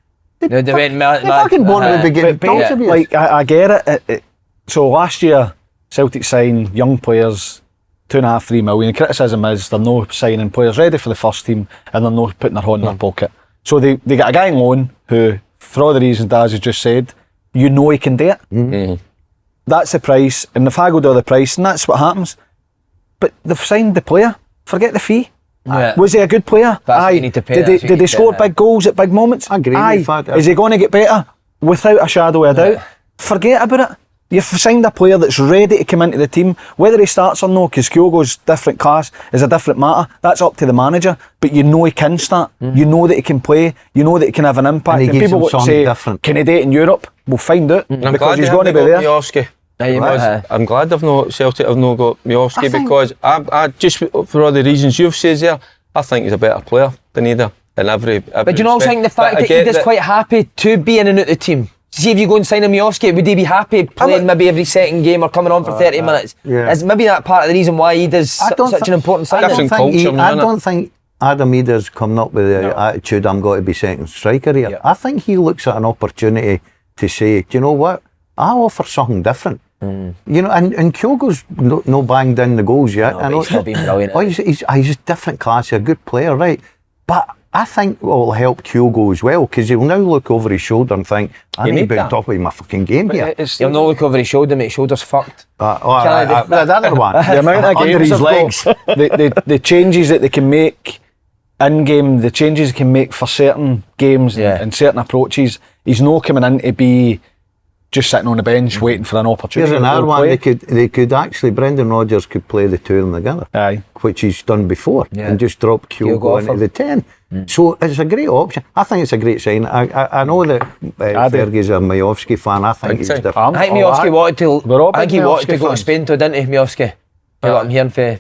They fucking won at the beginning. Like, I get it. So last year, Celtic signed young players, 2.5, 3 million. The criticism is they're not signing players ready for the first team and they're not putting their hand in their pocket. So they got a guy on loan who, for all the reasons Daz has just said, you know he can do it. That's the price, and if I go to the price, and that's what happens. But they've signed the player. Forget the fee. Was he a good player? You need to pay. Did they score big goals at big moments? I agree with that. Is he going to get better? Without a shadow of a doubt. Forget about it. You've signed a player that's ready to come into the team, whether he starts or no, because Kyogo's different class is a different matter. That's up to the manager. But you know he can start. You know that he can play. You know that he can have an impact. And he gives people them would say, different. can he do it in Europe? We'll find out And I'm because glad he's they going to be haven't there. got Miovski. I'm glad Celtic have not got Miovski because I just for all the reasons you've said there, I think he's a better player than Idah in every But do you not respect. think the fact But I that get Idah's quite happy to be in and out the team? See if you go and sign a Miovski, would he be happy playing maybe every second game or coming on for 30 minutes? Yeah. Is maybe that part of the reason why Idah's such an important signing? I don't think Adam Idah's coming up with the attitude, I'm going to be second striker here. Yeah. I think he looks at an opportunity to say, do you know what? I'll offer something different. You know, and Kyogo's no banged in the goals yet. No, but he's still been brilliant. He's a different class, a good player, right? But I think what will help Kyogo as well, because he'll now look over his shoulder and think, I need to be on top of my fucking game here. He'll not look over his shoulder, mate. Shoulder's fucked. The other one. The amount of Under games his they've legs. got, the changes that they can make in game, the changes they can make for certain games and certain approaches, he's not coming in to be just sitting on the bench waiting for an opportunity. Here's another to one. play. They could actually, Brendan Rodgers could play the two of them together. Aye. Which he's done before, and just drop Kyogo Kyogo into off the 10. So it's a great option. I think it's a great sign. I know that Fergie's a Miovski fan. I think he's so. different. I think Miovski wanted to. We're all I think big he wanted to Miovski go to fans. Spain, didn't he, Miovski? What I'm hearing for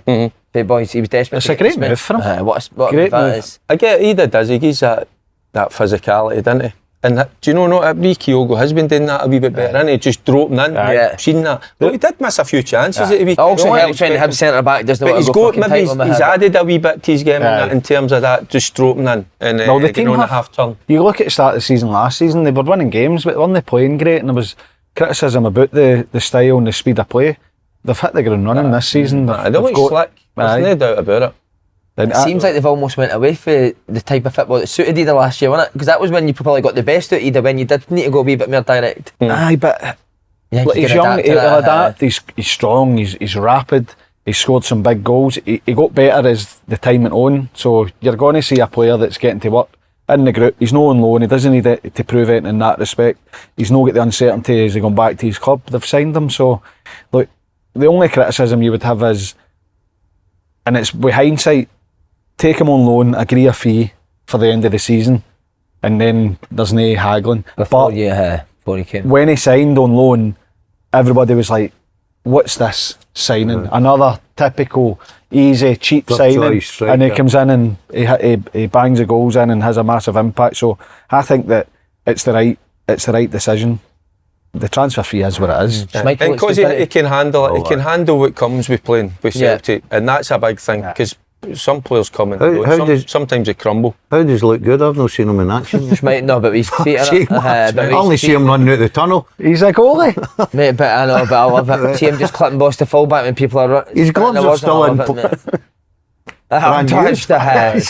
boys, he was desperate. It's to a get great to Spain. move for him. What Great that move. is. I get Idah does, he gives that physicality, doesn't he? And do you know, not Kyogo has been doing that a wee bit better, and he just dropping in. Yeah. Seen that. But he did miss a few chances at the weekend. It also I helps when the Hibs centre back doesn't But want he's to go got, fucking maybe tight on the he's head. added a wee bit to his game in terms of that, just dropping in and Well, the team getting on the have- half turn. You look at the start of the season last season, they were winning games, but weren't they playing great? And there was criticism about the style and the speed of play. They've hit the ground running this season. They look slick. There's no doubt about it. It seems like they've almost went away for the type of football that suited Idah last year, wasn't it? Because that was when you probably got the best out of Idah, when you did need to go a wee bit more direct. Aye, but Yeah, like, you he's can young, adapt to he'll that, adapt, he's strong, he's rapid, he's scored some big goals. He got better as the time went on, so you're going to see a player that's getting to work in the group. He's not on loan, he doesn't need it to prove it in that respect. He's not got the uncertainty as he gone back to his club. They've signed him, so look, the only criticism you would have is, and it's with hindsight, take him on loan, agree a fee for the end of the season, and then there's no haggling. before But you came. when he signed on loan, everybody was like, what's this signing? Another typical, easy, cheap Top signing. choice striker. And he comes in and he bangs the goals in and has a massive impact. So I think that it's the right decision. The transfer fee is what it is. Schmeichel And looks because good, doesn't he can handle it, he can handle what comes with playing with Yeah. Celtic, and that's a big thing because some players come and go, How does- sometimes they crumble. How does he look good? I've not seen him in action. No, but his feet are See, I only see him running out the tunnel. He's a goalie. Mate, but I know, but I love it. See him just clipping balls to fullback when people are. His gloves are still in. I'm touched the head.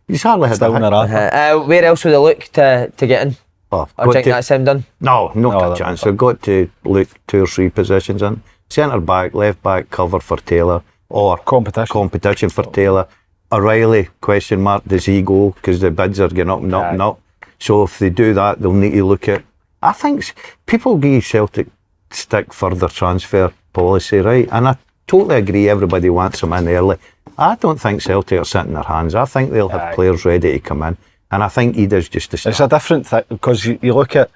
He's hardly had Still in a the hit. raff. Where else would they look to get in? Oh, Or do got you think to- that's him done? No, not No, a chance. They've got to look 2 or 3 positions in. Centre back, left back, cover for Taylor, or competition for Taylor. O'Reilly, question mark, does he go? Because the bids are getting up and up and up. So if they do that, they'll need to look at. I think people give Celtic stick for their transfer policy, right? And I totally agree. Everybody wants them in early. I don't think Celtic are sitting their hands. I think they'll have players ready to come in, and I think Idah's just the start. It's a different thing because you look at,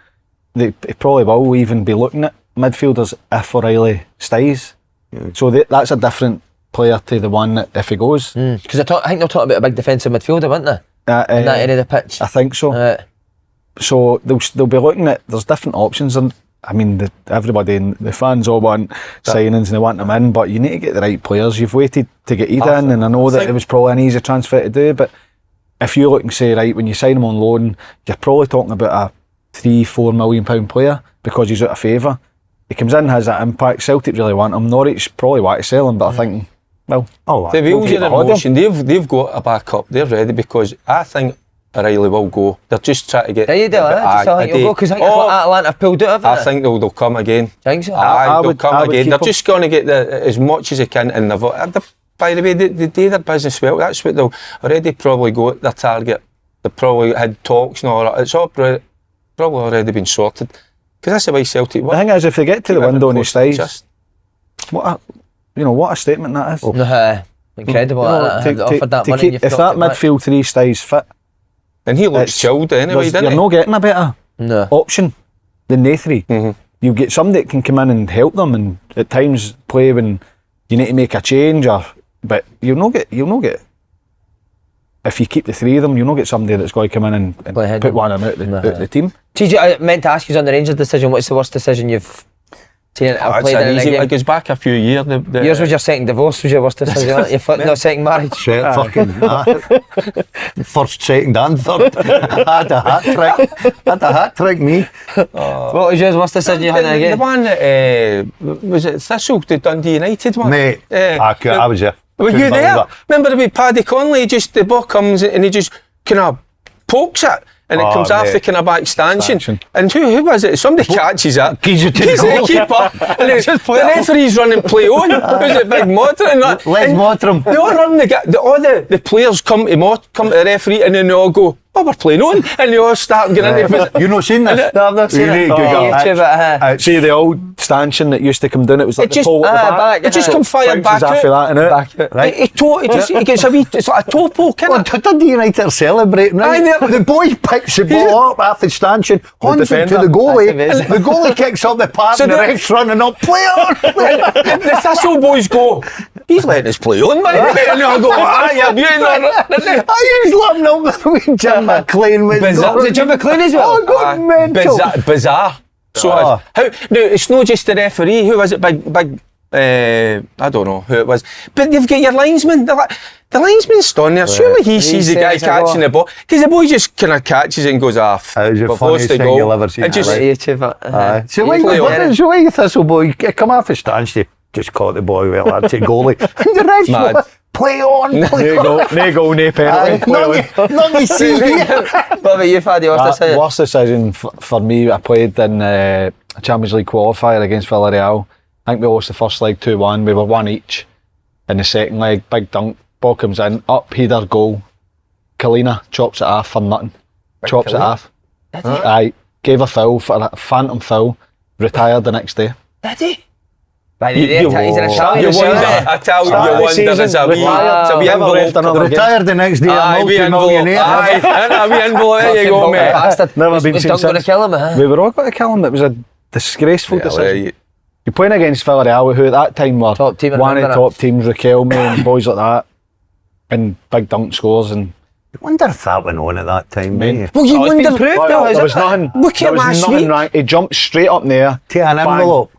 they probably will even be looking at midfielders if O'Reilly stays. So that's a different player to the one that if he goes. Because I think they're talking about a big defensive midfielder, weren't they? In that area of the pitch. I think so. So they'll be looking at, there's different options, and I mean everybody and the fans all want signings and they want them in, but you need to get the right players. You've waited to get Idah in, and I know that it was probably an easy transfer to do, but if you look and say, right, when you sign him on loan, you're probably talking about a £3-4 million player because he's out of favour. He comes in, has that impact. Celtic really want him. Norwich probably want to sell him, but I think, well, The wheels keep are in hold of motion. They've got a backup. They're ready because I think O'Reilly will go. They're just trying to get. Do you do that? Just I think you'll go because I think that's what Atalanta have pulled out of it. I think they'll come again. Do you think so? They'll come again. They're just going to get as much as they can in the. By the way, they do their business well. That's what they'll already probably got their target. They probably had talks and all that. It's all probably already been sorted. Because that's the way Celtic The work. thing is, if they get to the Keep window and he everything stays, what a statement that is. Incredible. You know, that offered that to money. keep, You've if got that to midfield three stays fit, And he looks chilled anyway, you're doesn't he? not getting a better No. option than they three. You get somebody that can come in and help them, and at times play when you need to make a change, but you'll not get. If you keep the three of them, you'll not get somebody that's going to come in and put one of them out the team. TJ, I meant to ask you on the Rangers decision. What's the worst decision you've seen? It's an easy, it goes back a few years. Yours was your second divorce. Was your worst decision? Your second marriage. First, second and third. I had a hat trick, me. What was yours worst decision you had the again? one that was it Thistle, the Dundee United one? Mate, I was there. Were you there? Remember with Paddy Conley, the ball comes and he just kind of pokes it and it comes off the kind of back stanchion. And who was it? Somebody catches it. Gives it to He's the the goal. keeper. And the referee's running play on. Was it Big Mottram? Les Mottram. They all run all the players come to the referee and then they all go, oh, we're playing on. And they all start getting into it. You've not seen this? No, I've not seen it. See the old stanchion that used to come down. It was like the pole at the back. It just come fired back out. After that, innit? Right. He gets a wee, it's like a toe poke, Well, innit? Dundee United are celebrating, right? Aye, The boy picks the ball up off the stanchion, hands it to defender. the goalie, That's and the goalie kicks up the park So and the the- ref's running up, play on! The Thistle boys go, he's letting us play on, mate. And they'll go, you're beauty. I used loving up with Jim McLean. Was it Jim McLean as well? Oh, God, mental. Bizarre. So Oh. how? No, it's not just the referee. Who was it? Big. I don't know who it was. But you've got your linesman. The linesman's standing there. Surely he sees the guy catching the ball because the boy just kind of catches it and goes off. That was the funniest thing you'll ever see. So why you Thistle boy come off the stands to just caught the boy well that's a goalie and the rest Mad. were, play on No goal, no penalty. none you see here. What about you, Faddy? What's the Worst decision for me, I played in a Champions League qualifier against Villarreal. I think we lost the first leg 2-1. We were one each. In the second leg, big dunk, ball comes in, up, header, goal. Kalina chops it off for nothing. Chops it off. Aye, gave a foul for a phantom foul. Retired the next day. Did he? He's in a Italian. You wonder. I tell you, you wonder. There's a wee envelope. Retired the next day, Aye, a wee envelope. multi-millionaire. Aye, a wee envelope. There you go, mate. Bastard. Never been Was seen Dunk going to since. kill him? Huh? We were all going to kill him. It was a disgraceful decision. You're playing against Villarreal, who at that time were Top team, I one of the remember top teams, Raquelme and boys like that, and big dunk scores. And I wonder if that went on at that time, mate. Well, you it's been wonder. proved, though, there was nothing. Look at There was last nothing week. right. He jumped straight up in there. Take an Bang. envelope.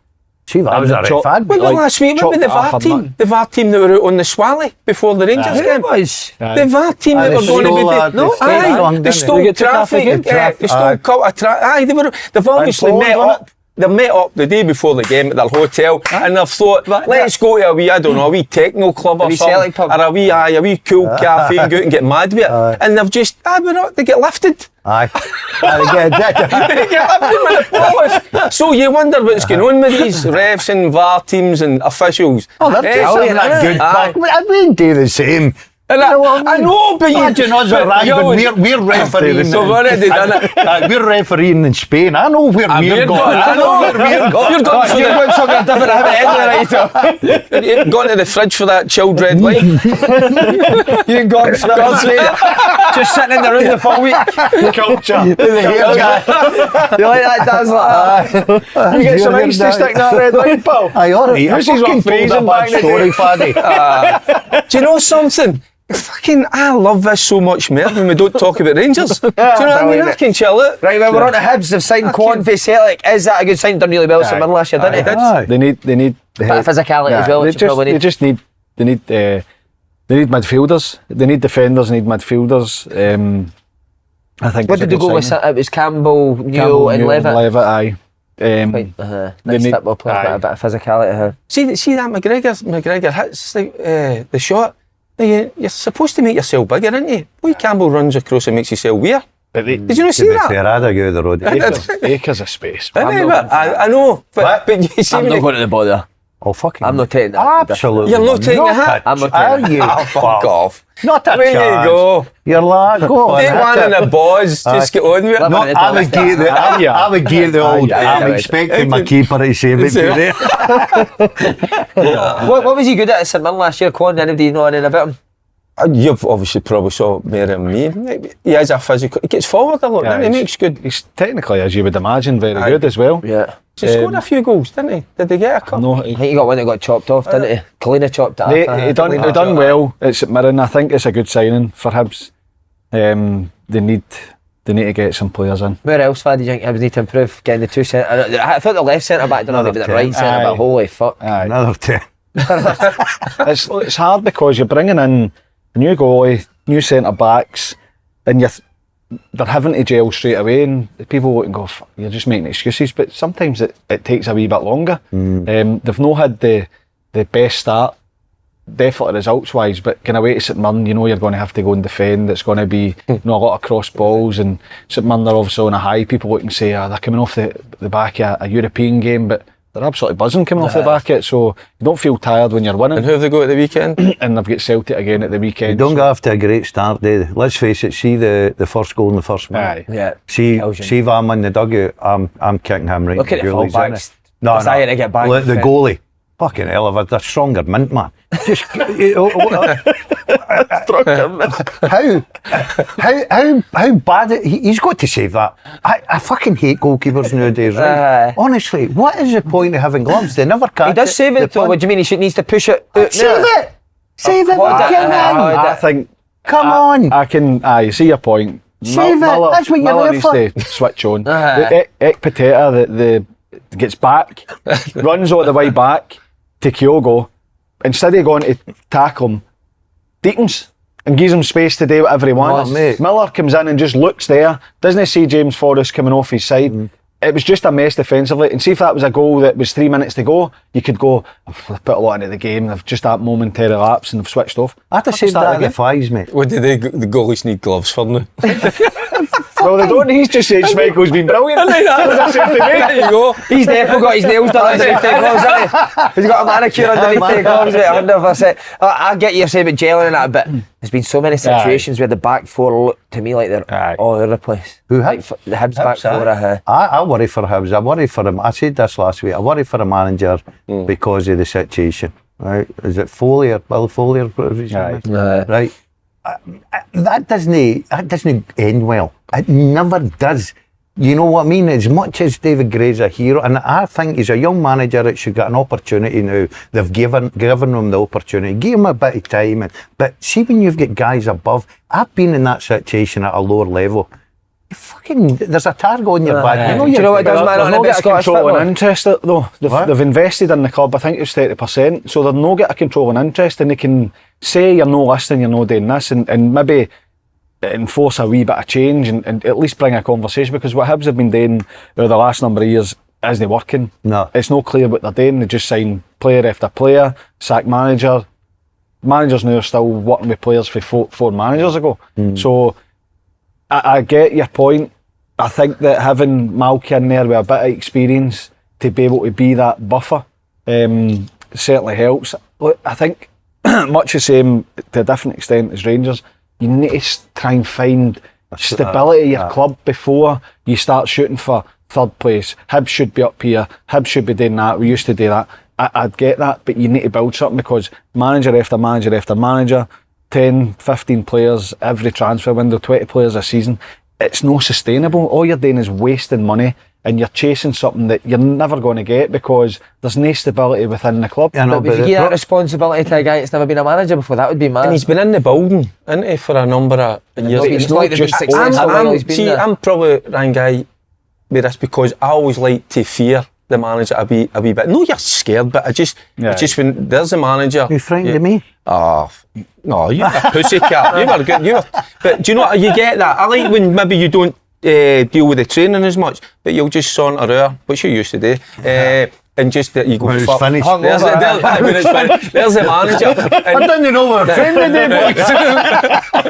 See, that was a chop- red fad. What about Like, last week? What chopped about the it off VAR or team? nothing. The VAR team that were out on the Swally before the Rangers Who game. was? The VAR team that they were going to stole be that, no, they stole aye, that, they didn't stole they? They get to traffic. traffic, They stole cut a traffic. Aye, they've obviously Paul, met wasn't up. They met up the day before the game at their hotel, and they've thought, let's go to a wee, I don't know, a wee techno club or wee something, Celtic pub. or a wee cool cafe, and go out and get mad with it. And they've just, they get lifted. Aye. They They get lifted with the polish. So you wonder what's going on with these refs and VAR teams and officials. they're just having a good Aye. back. I mean, do the same. And I know, but you Imagine us arriving, we're refereeing. So we've already done it. We're refereeing in Spain. I know where we're going. I know where we're going. You're going You've got something different to have it in You've gone to the fridge for that chilled red wine. You ain't got just sitting in the room the full week. Culture. You like that, Daz? Like You get some ice to stick in that red wine, pal. Aye, alright. I This is fucking what told a freezing bad back story, Faddy. Do you know something? I love this so much more when we don't talk about Rangers. Do you know what I mean? I can chill it. Right, well, we're on to Hibs. They've signed Kwon for Celtic. Is that a good sign? Done really well this summer last year, didn't it? Aye. They need the Bit of physicality as well, which you probably They need. just need midfielders. They need defenders. They need midfielders. I think. What did they go with? It was Campbell, Newell and Levitt. Levitt, aye. Nice need- football player, aye. a bit of physicality. See that McGregor hits the shot. Now you're supposed to make yourself bigger, aren't you? Boy, Campbell runs across and makes yourself weird. But they, Did you not see To be that? fair, I'd go to the road. acres of space. I know, but you see I'm when not they- going to the bother. Oh, fucking. I'm not taking that. Absolutely. You're not taking a hit? I'm not Are taking you? Fuck off. Not a There chance. you go. You're like, go on. Take hit one it. in the balls. Just get on with it. Love No, it. I would give the, I would give the old. I'm expecting my keeper to save it today. What was he good at St Mirren last year, Kwon? Anybody know anything about him? You've obviously probably saw more than me. He has a physical. He gets forward a lot. Yeah, He makes good. He's technically, as you would imagine, very Aye. good as well. Yeah. He scored a few goals, didn't he? Did they get a couple? No, I think he got one that got chopped off, didn't he? Kalina chopped it off. he done well at St Mirren. I think it's a good signing for Hibs. They need to get some players in. Where else, Fad, do you think Hibs need to improve? Getting the two centre. I thought the left centre back, don't know, Another maybe the 10. right centre back. Aye. Holy fuck. Aye. Another 10. It's hard because you're bringing in a new goalie, new centre backs, and they're having to gel straight away. And people look and go, "Fuck, you're just making excuses." But sometimes it takes a wee bit longer. They've not had the best start, definitely results wise. But can I wait to St Mirren? You know you're going to have to go and defend. It's going to be a lot of cross balls, and St Mirren are obviously on a high. People look and say, they're coming off the back of a European game, but they're absolutely buzzing coming off the back of it, so you don't feel tired when you're winning. And who have they got at the weekend? And they've got Celtic again at the weekend. You don't go after a great start, do they? Let's face it, see the first goal in the first minute. Aye. Yeah. See Belgium. if I'm in the dugout, I'm kicking him right Look in at the the goalies, full-backs. innit? No, Desire to get back Look, the fit. goalie. Fucking hell of a stronger mint, man. Just how bad he's got to save that. I fucking hate goalkeepers nowadays, right? Honestly, what is the point of having gloves? They never catch He does save it, though. What do you mean? He needs to push it out Save there? it! Save it! What Get did- in! I think. Come on! I can. I see your point. Save it, that's what you're there needs for. to switch on. The Ekpateta, the gets back, runs all the way back to Kyogo. Instead of going to tackle him, deepens and gives him space to do whatever he wants. mate. Miller comes in and just looks there. Doesn't see James Forrest coming off his side. It was just a mess defensively. And see if that was a goal that was 3 minutes to go, you could go, they've put a lot into the game. They've just that momentary lapse and they've switched off. I had to save that in the fives, mate. What do the goalies need gloves for now? Well, they don't. He's just saying Schmeichel's been brilliant. There you go. He's definitely got his nails done underneath the gloves, hasn't he? He's got a manicure underneath the gloves, mate, 100%. I get you saying about gelling and that, but there's been so many situations where the back four look to me like they're all over the place. Who, like the Hibs back four? I worry for Hibs. I worry for him. I said this last week. I worry for the manager because of the situation. Right? Is it Foley or Bill Foley or whatever his name is? Right? That doesn't end well. It never does. You know what I mean? As much as David Gray's a hero, and I think he's a young manager that should get an opportunity now. They've given him the opportunity. Give him a bit of time. But see when you've got guys above, I've been in that situation at a lower level. There's a target on your back. Do you know what it does, man? They've On a not bit got a Scottish controlling football. interest though. They've invested in the club. I think it was 30%. So they've not got a controlling interest, and they can say you're no listening, you're no doing this, and maybe enforce a wee bit of change and at least bring a conversation. Because what Hibs have been doing over the last number of years is they working. No, it's not clear what they're doing. They just sign player after player, sack manager. Managers now are still working with players for four managers ago. So I get your point. I think that having Malky in there with a bit of experience to be able to be that buffer certainly helps. Look, I think much the same to a different extent as Rangers, you need to try and find stability of your club before you start shooting for third place. Hibs should be up here, Hibs should be doing that, we used to do that. I'd get that, but you need to build something because manager after manager after manager, 10, 15 players every transfer window, 20 players a season, it's not sustainable. All you're doing is wasting money and you're chasing something that you're never going to get because there's no stability within the club. But would you give that responsibility to a guy that's never been a manager before? That would be mad. And he's been in the building, isn't he, for a number of years. It's not just I'm probably the guy with this because I always like to fear the manager a wee bit. No, you're scared, but I just when there's a manager. You frightened of me? Oh, no, you're a pussycat. You were good. But do you know what? You get that. I like when maybe you don't deal with the training as much, but you'll just saunter out, which you used to do, and just that you go. When it's finished. There's the manager. I didn't know we were training today, boys.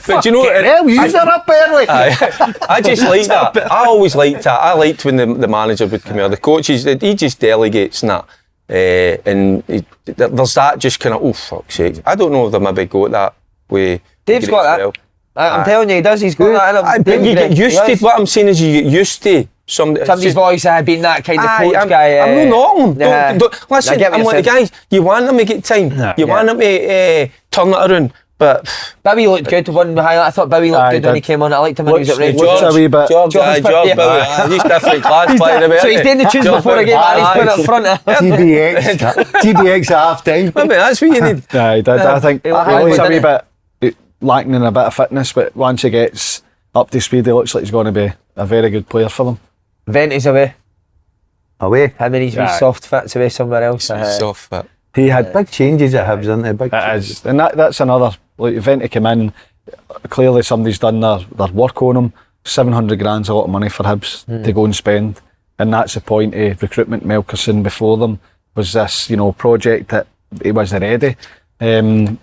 But do you know what? Hell, you are up early. I just like that. I always liked that. I liked when the manager would come here. The coaches, he just delegates and that. and there's that just kind of, oh fuck's sake. I don't know if they maybe got that way. Dave's got that. I'm telling you, he does. He's got that. But you get used to, what I'm saying is you get used to somebody's voice being that kind of coach guy. I'm not knocking them. Listen, I'm one of the guys, you want them to get time. You want them to turn it around. But Bowie looked good. One highlight. I thought Bowie looked good when he came on. I liked him when he was at Rangers. George, Bowie. He's different class player. So he's doing the tunes before a game and he's put it up front. TBX at half time. Maybe that's what you need. I think he looks a wee bit lacking in a bit of fitness, but once he gets up to speed, he looks like he's going to be a very good player for them. Venty's away. Away? I mean, he's been soft fits away somewhere else. Soft fit. He had big changes at Hibs, didn't he? Big changes. And that's another, like, Venty came in, clearly somebody's done their work on him. 700 grand's a lot of money for Hibs to go and spend, and that's the point of recruitment. Melkerson before them was this, project that he wasn't ready, and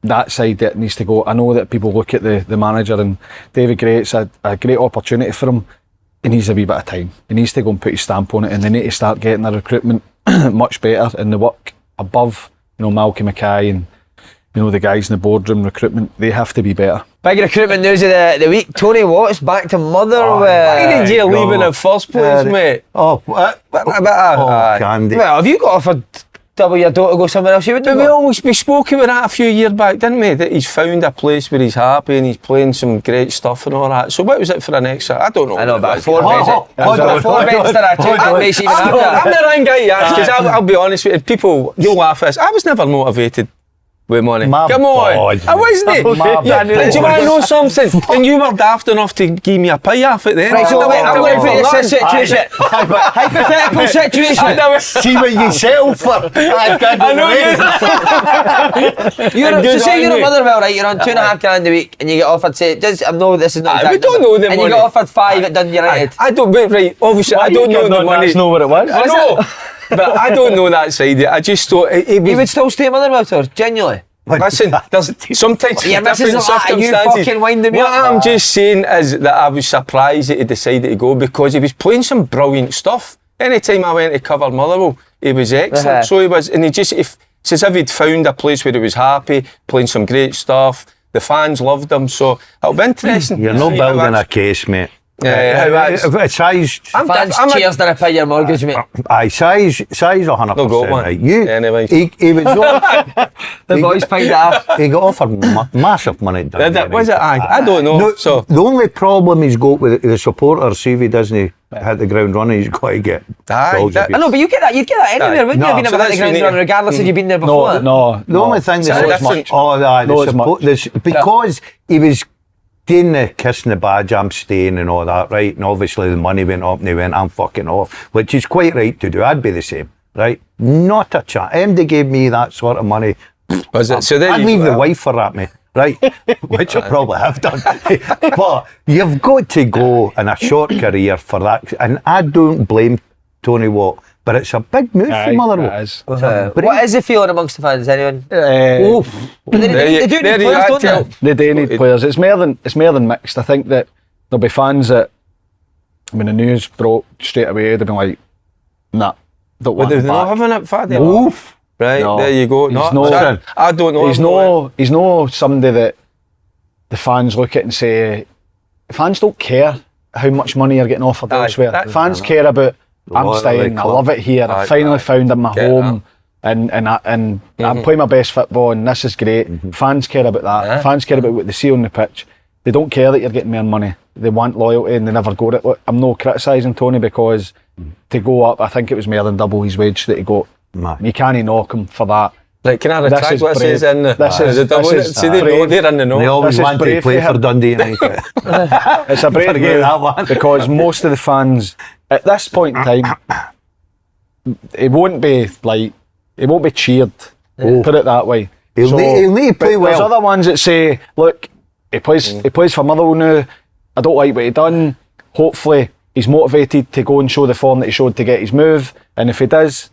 that side that needs to go. I know that people look at the manager and David Gray, it's a great opportunity for him. He needs a wee bit of time. He needs to go and put his stamp on it, and they need to start getting their recruitment much better, and the work above, Malcolm Mackay and the guys in the boardroom recruitment, they have to be better. Big recruitment news of the week. Tony Watts back to Motherwell. Why did you leave in the first place, mate? Candy. Well, have you got offered double your dough to go somewhere else? You would do. We spoke about that a few years back, didn't we? That he's found a place where he's happy and he's playing some great stuff and all that. So what was it for an extra? I don't know. I know, but four beds that I took that makes you even happier. I'm the wrong guy, because I'll be honest with you, people, you'll laugh at this. I was never motivated with money. Come on. I wasn't it? Do you want to know something? And you were daft enough to give me a pie off at the end. Right, so I'm going to put this situation. Hypothetical situation. See what you settle for. I know you. So say you're at Motherwell, right? You're on $2.5 grand a week, and you get offered, say, I know this is not. We don't know the money. And you get offered 5 at Dundee United. I don't. Right. Obviously, I don't know the money. That's not what it was. I know. But I don't know that side of it. I just thought it was... You would still stay at Motherwell, sir? Genuinely? Listen, there's sometimes different circumstances. You fucking winding me up. What I'm just saying is that I was surprised that he decided to go, because he was playing some brilliant stuff. Anytime I went to cover Motherwell, he was excellent. So he was, and it's as if he'd found a place where he was happy, playing some great stuff. The fans loved him, so it'll be interesting. You're not building a case, mate. Size. Fans cheers than a pay your mortgage, mate. Size 100%. Right. Anyway. He was the boys paid it off. He got offered massive money. Was it? I don't know. No, so the only problem he's got with the supporters, see if he doesn't hit the ground running, he's got to get. I know, but you'd get that anywhere, wouldn't you? If you never hit the ground running, regardless if you've been there before. No. The only thing that's because he was doing the kissing the badge, I'm staying and all that, right? And obviously the money went up and he went, I'm fucking off, which is quite right to do. I'd be the same, right? Not a chance. MD gave me that sort of money. Was it? So then I'd leave the wife for that, mate. Right? Which I probably have done. But you've got to go in a short career for that. And I don't blame Tony Watt. But it's a big move for Motherwell. What is the feeling amongst the fans, anyone? They do need players, don't they? They do need players. It's more than mixed. I think that there'll be fans that, when the news broke straight away, they'll be like, nah, don't want him back. Not having it, Faddy. Right, no. there you go. I don't know. He's no somebody that the fans look at and say, fans don't care how much money you're getting offered elsewhere. Fans care about, I'm staying, I love it here, I finally found my home, and I'm playing my best football, and this is great. Fans care about that. Fans care about what they see on the pitch. They don't care that you're getting more money. They want loyalty, and they never go it. Look, I'm not criticising Tony, because to go up, I think it was more than double his wage that he got. You can't knock him for that. Like, can I retract what says in the... They're in the know. They always want to play for Dundee United. It's a brave move, because most of the fans at this point in time, it won't be cheered. Put it that way. He'll need to play well. There's other ones that say, look, he plays for Motherwell now. I don't like what he done. Hopefully he's motivated to go and show the form that he showed to get his move. And if he does,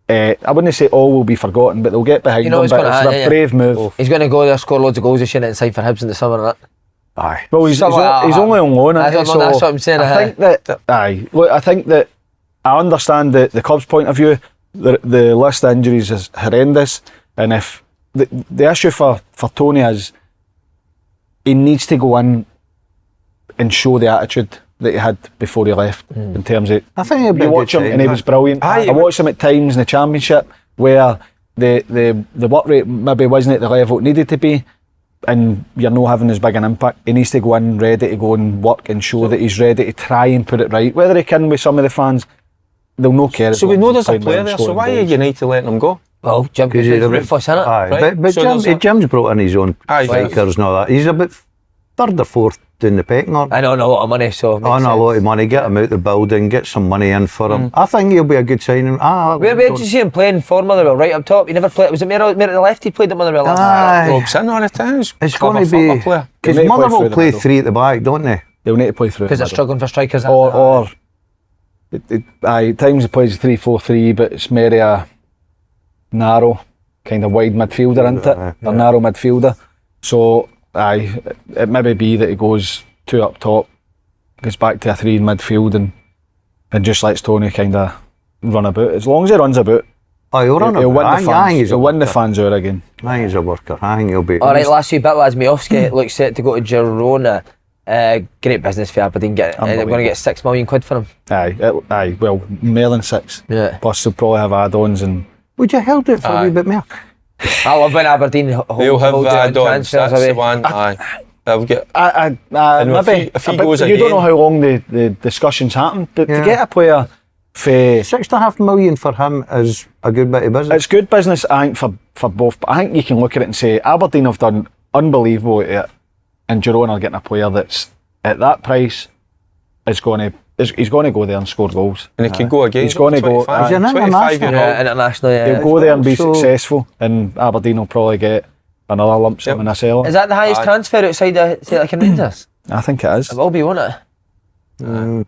I wouldn't say all will be forgotten, but they'll get behind him. But it's a brave move. He's going to go there, score loads of goals this year and sign for Hibs in the summer, right? Aye. Well, he's only on loan. That's what I'm saying. I think that I understand the club's point of view, the list of injuries is horrendous, and if the issue for Tony is he needs to go in and show the attitude that he had before he left in terms of. I think he'll be you a watch good him and he was brilliant. I watched him at times in the Championship where the work rate maybe wasn't at the level it needed to be, and you're not having as big an impact. He needs to go in ready to go and work and show that he's ready to try and put it right. Whether he can with some of the fans, they'll not care. So we know there's a player there, so why are United letting him go? Well, Jim is ruthless, isn't it? Aye, Right. but So Jim's brought in his own strikers and all that. He's about third or fourth in the pecking order. I know, on a lot of money, so. On a lot of money, get him out the building, get some money in for him. I think he'll be a good signing. Where did you see him playing for Motherwell? Right up top. He never played. Was it Morelos at the left? He played at Motherwell. Rob's in all the time. It's going to be because Motherwell play three at the back, don't they? They'll need to play through Because they're struggling for strikers. or at times he plays 3-4-3, but it's maybe a narrow kind of wide midfielder, isn't it? A narrow midfielder. So it maybe be that he goes two up top, goes back to a three in midfield, and just lets Tony kind of run about. As long as he runs about, He'll run he'll win about. the fans. He'll win the fans over again. I think he's a worker. I think he'll be. Alright, last wee bit, lads. Miovski looks set to go to Girona. Great business for Aberdeen. They're going to get £6 million for him. Aye. Well, more than 6. Yeah. Plus they'll probably have add-ons and. Would you held it for a wee bit more? I love when Aberdeen They'll have add-ons. That's the one. Aye. They'll get. Maybe if he but goes you again, don't know how long the discussions happen, but to get a player for $6.5 million for him is a good bit of business. it's good business, I think, for both. But I think you can look at it and say Aberdeen have done unbelievable at it, and Girona are getting a player that's at that price he's going to go there and score goals. and he can go again. He's going to go. 25, He's an 25 year Yeah, old. international. Yeah. He'll go there and be So- successful, and Aberdeen will probably get another lump sum in a seller. Is that the highest transfer outside of Celtic and Rangers? I think it is. It will be, won't it?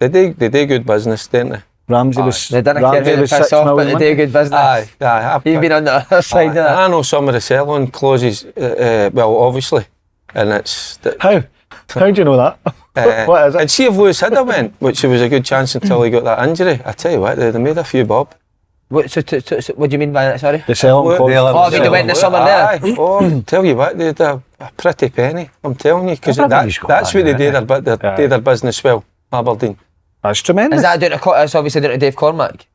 They do good business, don't they? Ramsey was. They didn't care Ramsey who they was piss 6 off, but million. they do good business. Aye. You've been on the other side of that. I know some of the sell-on clauses. Well, obviously, and it's. How do you know that? What is it? And see if Lewis Hidder went, which was a good chance until he got that injury. I tell you what, they made a few bob. What do you mean by that? Sorry. The selling Well, clause. the I mean, they went in the summer there. Aye. Oh, tell you what, they had a pretty penny. I'm telling you, because Everybody's got that's that, where they do their business well. Aberdeen. That's tremendous. Is that down to? That's obviously down to Dave Cormack.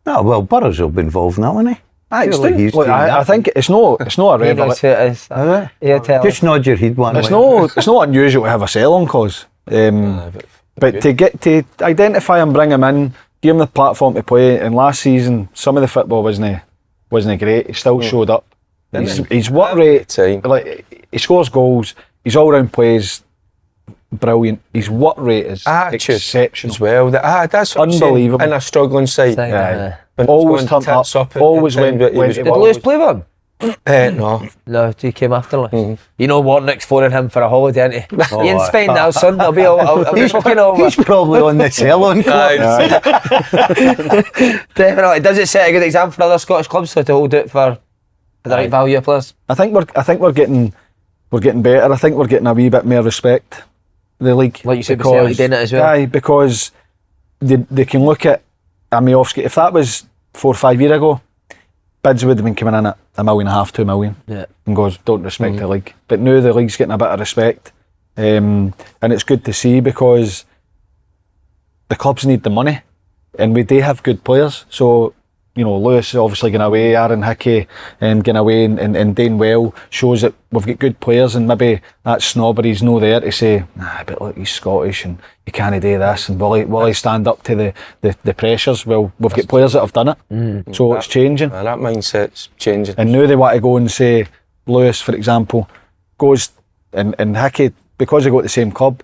No, well, Burrows will be involved now, won't he? Aye, Surely he's look, doing I that. think it's not a He knows revelation. who it is. Yeah, tell Just nod your head one It's way. not unusual to have a sell-on clause. But to identify and bring him in, give him the platform to play. And last season, some of the football wasn't great. He still showed up. His work rate, Time. like he scores goals. His all-round plays brilliant. His work rate is Attitude exceptional. as well. That's what I'm saying, Unbelievable. in a struggling side. Aye. When Always it's going turned tits up, at always times, went- but he went- was Did Did always- Lewis play with him? No. No, he came after Lewis. You know Warnock's phoning him for a holiday, isn't he? He in Spain now, son. I'll be fucking over. He's probably on the sell-on club. Definitely. Does it set a good example for other Scottish clubs to hold it for the right value of players? I think we're getting better. I think we're getting a wee bit more respect. The league, Like you said, with Celtic doing it as well. Aye, because they can look at a Miovski. If that was 4 or 5 years ago, bids would have been coming in at $1.5 million, $2 million, Yeah. and goes don't respect the league. But now the league's getting a bit of respect, and it's good to see because the clubs need the money, and we do have good players. So you know, Lewis is obviously going away, Aaron Hickey going away and doing well shows that we've got good players, and maybe that snobbery's no there to say, nah, but look, he's Scottish and he can't do this, and will he stand up to the pressures? Well, we've got players that have done it, so it's changing. That mindset's changing. And now they want to go and say, Lewis, for example, goes and Hickey, because they go to the same club,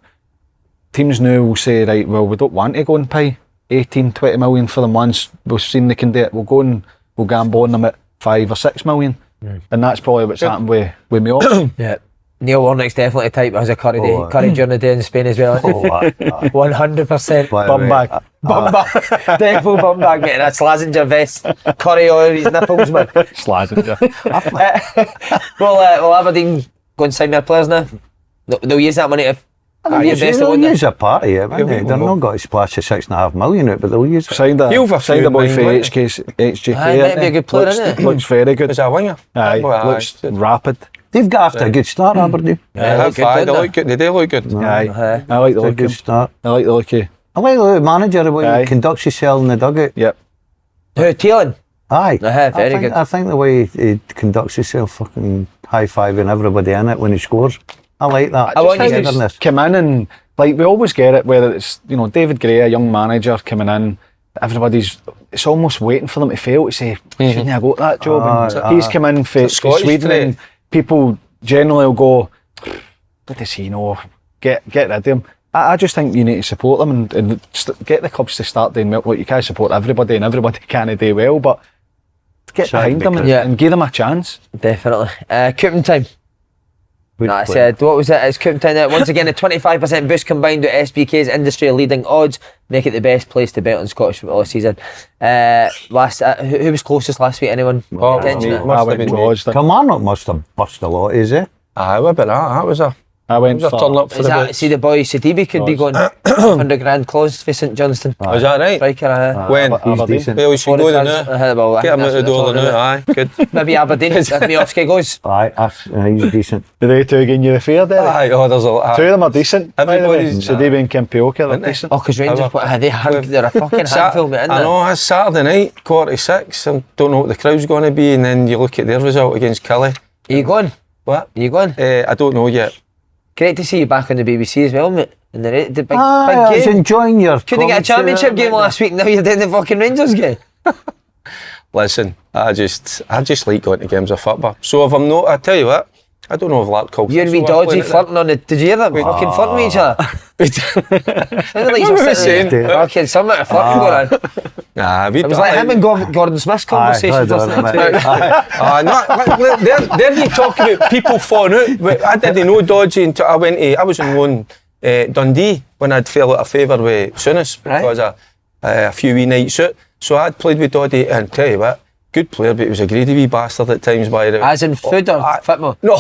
teams now will say, right, well, we don't want to go and pay 18-20 million for them once we've seen they can do it. We'll go and we'll gamble on them at 5 or 6 million. And that's probably what's happened with Miovski. Yeah. Neil Warnock's definitely a type that has a curry day. Curry during the day in Spain as well. 100%. Bum bag. Bum bag. Devil bum bag, mate. That's Slazenger vest. Curry on his nipples, man. Slazenger. Will Aberdeen go and sign their players now? They'll use that money to You're best at They'll winning. use a part of it, won't they? They're not going to splash a 6.5 million out, but they'll use it. Signed a He'll have a signed few a boy in for mind, won't HJK. Aye, might be a good player, looks, innit? looks very good. Is that a winger? Aye, Well, looks rapid. They've got after a good start, Aberdeen. Yeah, look good, they don't look good. They do look good. Aye, Aye. I like the It's a look. good start. I like the look. I like the manager, the way Aye. he conducts himself in the dugout. Yep. Who, Thielen? Aye. Very good. I think the way he conducts himself, fucking high-fiving everybody in it when he scores. I like that. I want you to Togetherness. Come in and like we always get it, whether it's David Gray, a young manager coming in, it's almost waiting for them to fail to say, shouldn't I go to that job? And he's come in for Scottish Sweden, trait. and people generally will go, what does he know? Get rid of him. I just think you need to support them and get the clubs to start doing well. Look, you can't support everybody and everybody can't do well, but get behind them and give them a chance. Definitely. Coupon time. Good I play. said, what was it? It's coupon time. Once again, a 25% boost combined with SBK's industry-leading odds make it the best place to bet on Scottish football this season. Who was closest last week? Anyone? Oh, Attention? me. Must have been George. Kilmarnock must have bust a lot, is it? Aye, what about that? That was a I went turn for up for Is the that, boots. see the boy Sidibe could be going 100 grand clause for St Johnstone. Is that right? Striker, When? He's Aberdeen. decent. Well, we should go there now. well, I Get him think out the that's door what they're now. talking Aye, good. about. Maybe Aberdeen if Miovski goes. Aye, he's decent. the day two again. You the fair, Derek. Aye, oh, there's a lot. Two of them are decent. Everybody's- Sidibe and Kempioka, they're Aren't they? decent. Oh, because Rangers, they're a fucking handful, mate, I know, it's Saturday night, 46. I don't know what the crowd's going to be, and then you look at their result against Kelly. Are you going? What? Are you going? I don't know yet. Great to see you back on the BBC as well, mate. And the big I was game. enjoying your Couldn't get a championship game last week, now you're doing the fucking Rangers game. Listen, I just like going to games of football. So if I'm not, I tell you what, I don't know if Lark called. You and me dodgy flirting on the. Did you hear that? Fucking flirting with each other. Sounded like you What were were we sitting there. saying? Fucking some bit of flirting going on. Nah, It was like him and Gordon Smith's conversations last night. There you talk about people falling out. But I didn't know dodgy until I was on loan Dundee when I'd fell out of favour with Souness because of a few wee nights out. So I'd played with Doddy and tell you what, good player, but he was a greedy wee bastard at times by the way. As in food or football? No,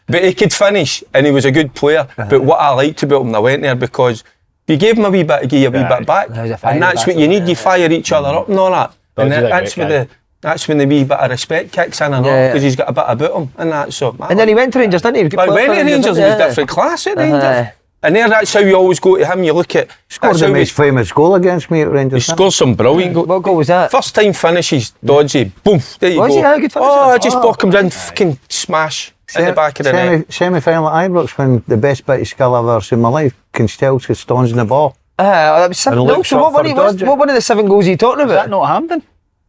but he could finish and he was a good player. But what I liked about him, I went there because you gave him a wee bit, he gave you a wee bit back, He was a fiery and that's what you need. You fire each other up and all that, and Dodgy's a great that's when the wee bit of respect kicks in and all, because he's got a bit about him and that. So And then he went to Rangers, didn't he? Good but player when for the Rangers didn't was he? different class at Rangers. Aye. And there, that's how you always go to him. You look at Scored that's the how most famous goal against me at he Rangers. scores some brilliant goals. What goal was that? First time finishes, dodgy, boom, there you Was go. he? How good finish Oh, was I it? just block him in, fucking smash in the back of the net. Semi-final at Ibrox when the best bit of skill I've ever seen in my life. Castells stones in the ball. That was 7 And no, looks so up what for one, Dodgy. what one of the 7 goals are you talking Is that about? not Hampden?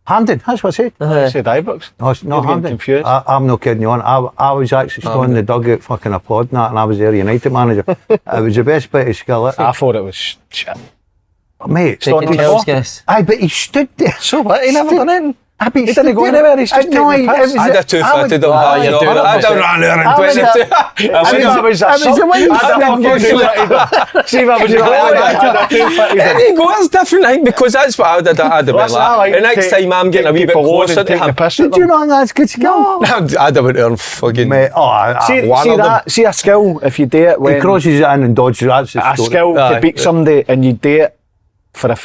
Hampden, that's what I said. I said Ibrox. No, it's not You're getting Hampden. confused. I'm not kidding you on. I was actually still in the dugout fucking applauding that, and I was their United manager. It was the best bit of skill. I thought it was shit. Mate, Still Taking on the Chelsea, floor. yes. aye, but he stood there. So what? He never done anything. He didn't go anywhere, he's just taking the piss. I'd have two-footed him, you know. I'd have ran there and twisted it. See if I was There you go, that's different, I think, because that's what I'd have been like. The next time I'm getting a wee bit closer to him. Did you not think that's good skill? I'd have went there and fucking... Mate, See a skill if you do it he when crosses it in and dodges. That's the a story. skill to Aye. beat somebody and you do it for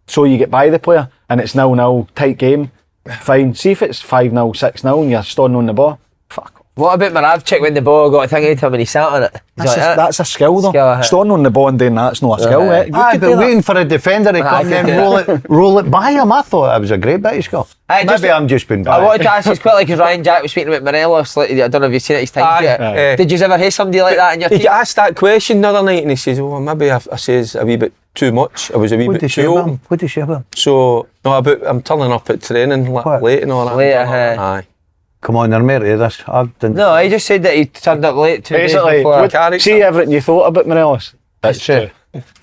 so you get by the player and it's 0-0 tight game. Fine. See if it's 5-0, 6-0 and you're stalling on the ball. Fuck. What about Moravchik when the ball got a thing out to him and he sat on it? That's a skill though. Skill, aye. Stalling on the ball and doing that's not a skill. Aye. You Aye, could but do that. waiting for a defender to come Aye, and yeah. roll it by him, I thought it was a great bit of skill. Aye, just- Maybe I'm just being I bad. wanted to ask you quickly because Ryan Jack was speaking about Morelos. Like, I don't know if you've seen it, his time. Aye, yet. aye. Did you ever hear somebody like that in your He team? got asked that question the other night and he says, oh, maybe I says a wee bit too much. I was a wee What bit did too you open. have? What did you have? So, no, I'm turning up at training What? late and all that. Late, aye. Aye. Come on, they're married to this. I didn't. No, he just said that he turned up late 2 days Basically, before. Character. see everything you thought about Morelos. That's true.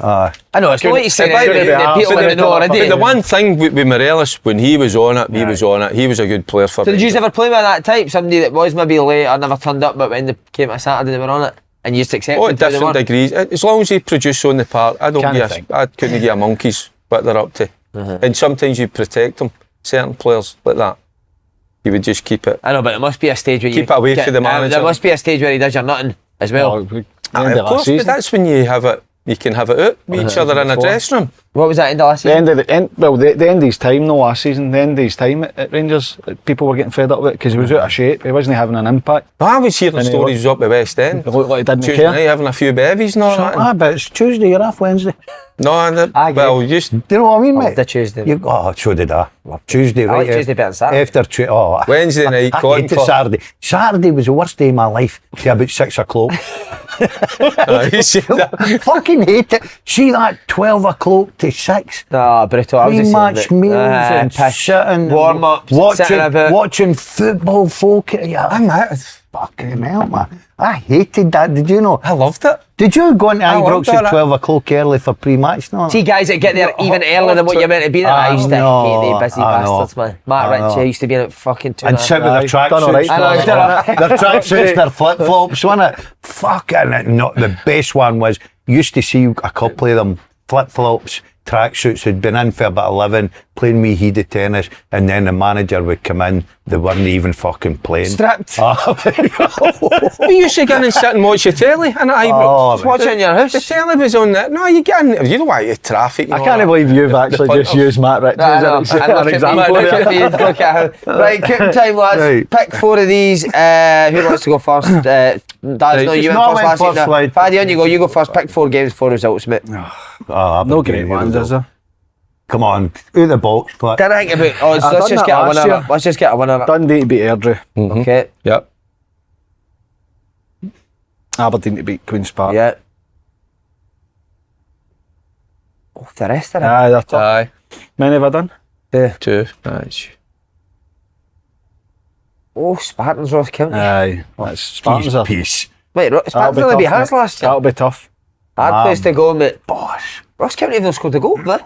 Aye. I know, it's not what you said. Could be The half. people But that know But already. the one thing with Morelos, when he was on it, he was on it. He was a good player for So did you Rangers. ever play with that type? Somebody that was maybe late or never turned up, but when they came to Saturday they were on it, and you just accepted Oh, who at they different were? degrees. As long as they produce on the park, I Can't couldn't give a monkeys what they're up to. And sometimes you protect them. Certain players like that, you would just keep it. I know, but there must be a stage where Keep it away from the manager. There must be a stage where he does your nothing as well. Oh, the Aye, end of of last course, but season. that's when you have it. You can have it out with each other in a Before. dressing room. What was that end of last The season? the end of his time, no, last season, the end of his time at Rangers, people were getting fed up with it because he was out of shape. He wasn't having an impact. I was hearing And he stories up at West End. It looked like he didn't Tuesday care. night having a few bevies and all that. But it's Tuesday, you're off Wednesday. No, well, just Do you know what I mean, I mate? loved the Tuesday. So did I. Tuesday, I right? like Tuesday better than Saturday. After Wednesday night, I Kwon hated for- Saturday. Saturday was the worst day of my life till about 6 o'clock. you see that? Fucking hate it. See that 12 o'clock to 6? Ah, brutal. I was just saying Pre-match that. meals and piss. sitting, Warm-ups, sitting about. watching football folk. Yeah, I'm fucking hell, man. I hated that. Did you know? I loved it. Did you go into loved Ibrox at that. 12 o'clock early for pre-match? No. See guys that get there even earlier than what you're meant to be there. I used to hate the busy I know. bastards, man. Matt I know. Ritchie used to be in it fucking 2 And sit with their Done all right. tracksuits. I know, done all right. Their tracksuits, their flip-flops, wasn't it? Fucking it. No, the best one was, used to see a couple of them, flip-flops, tracksuits, who'd been in for about 11, playing wee heated tennis, and then the manager would come in, they weren't even fucking playing. Strapped. We used to go in and sit and watch the telly in Ibrox. Just watch it in your house. The telly was on there. No, you get in. You know why? Traffic. and I all can't that. believe you've actually The just punters. used Matt Ritchie I as know. an And look at me, example. look at me, look at how. Right, keep time, lads. Right. Pick 4 of these. Who wants to go first? Daz, no, you It's went not first my last first week. slide. Faddy, on you go. You go first. Pick 4 games, 4 results, mate. No great ones, is there? Come on, out the box, but Can I think about odds? I've Let's done just that get a last winner. year. Let's just get a winner. Dundee to beat Airdrie. Okay. Yep. Aberdeen to beat Queen's Park. Yeah. Oh, the rest of it. Aye, they're tough. Aye. Many have I done? 2. Aye. Oh, Spartans, Ross County. Aye. That's Spartans are. peace. Wait, Spartans only beat Hearts last year. That'll be tough. Hard place to go, mate. Boss. Ross County have not scored a goal, man.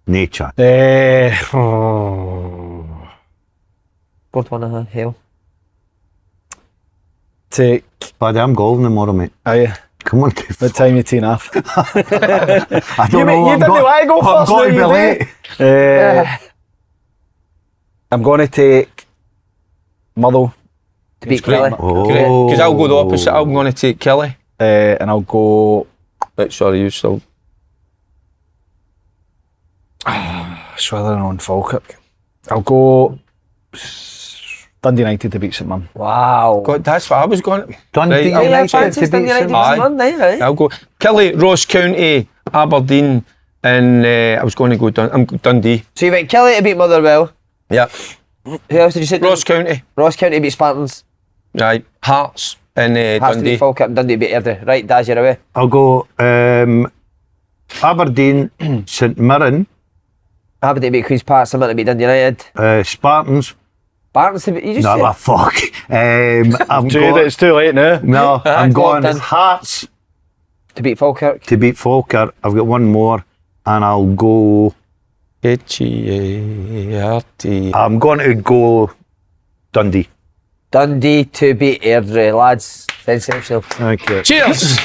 Nature. Scored one, hell. Take. Buddy, I'm golfing tomorrow, mate. Aye. Come on. What time you teeing off? I don't know. you I'm didn't going- want to go I'm first, going to no, be you late. I'm going to take Motherwell To beat Great. Kelly. Oh. Because I'll go the opposite. I'm going to take Kelly. and I'll go Right, sorry, you still. Swathering on Falkirk. I'll go Dundee United to beat St Mirren. Wow. God, that's what I was going. Dundee Right, Yeah, United fancies to Dundee beat United St. Aye. Monday, right? I'll go Kelly, Ross County, Aberdeen, and I was going to go Dundee. So you went Kelly to beat Motherwell. Yeah. Who else did you say? Ross County. Ross County to beat Spartans. Right. Hearts and Hearts to beat Dundee. Falkirk and Dundee to beat Airdrie. Right, Daz, you're away. I'll go Aberdeen, St Mirren, Aberdeen to beat Queen's Park, St Mirren to beat Dundee United. Spartans. Spartans to beat... You just No, said... my fuck. I'm Dude, going. it's too late now. No, I'm going done. Hearts To beat Falkirk. to beat Falkirk. I've got one more, and I'll go. H-E-A-R-T. I'm going to go Dundee. Dundee to beat Airdrie. Lads, sensational. Thank you. Cheers!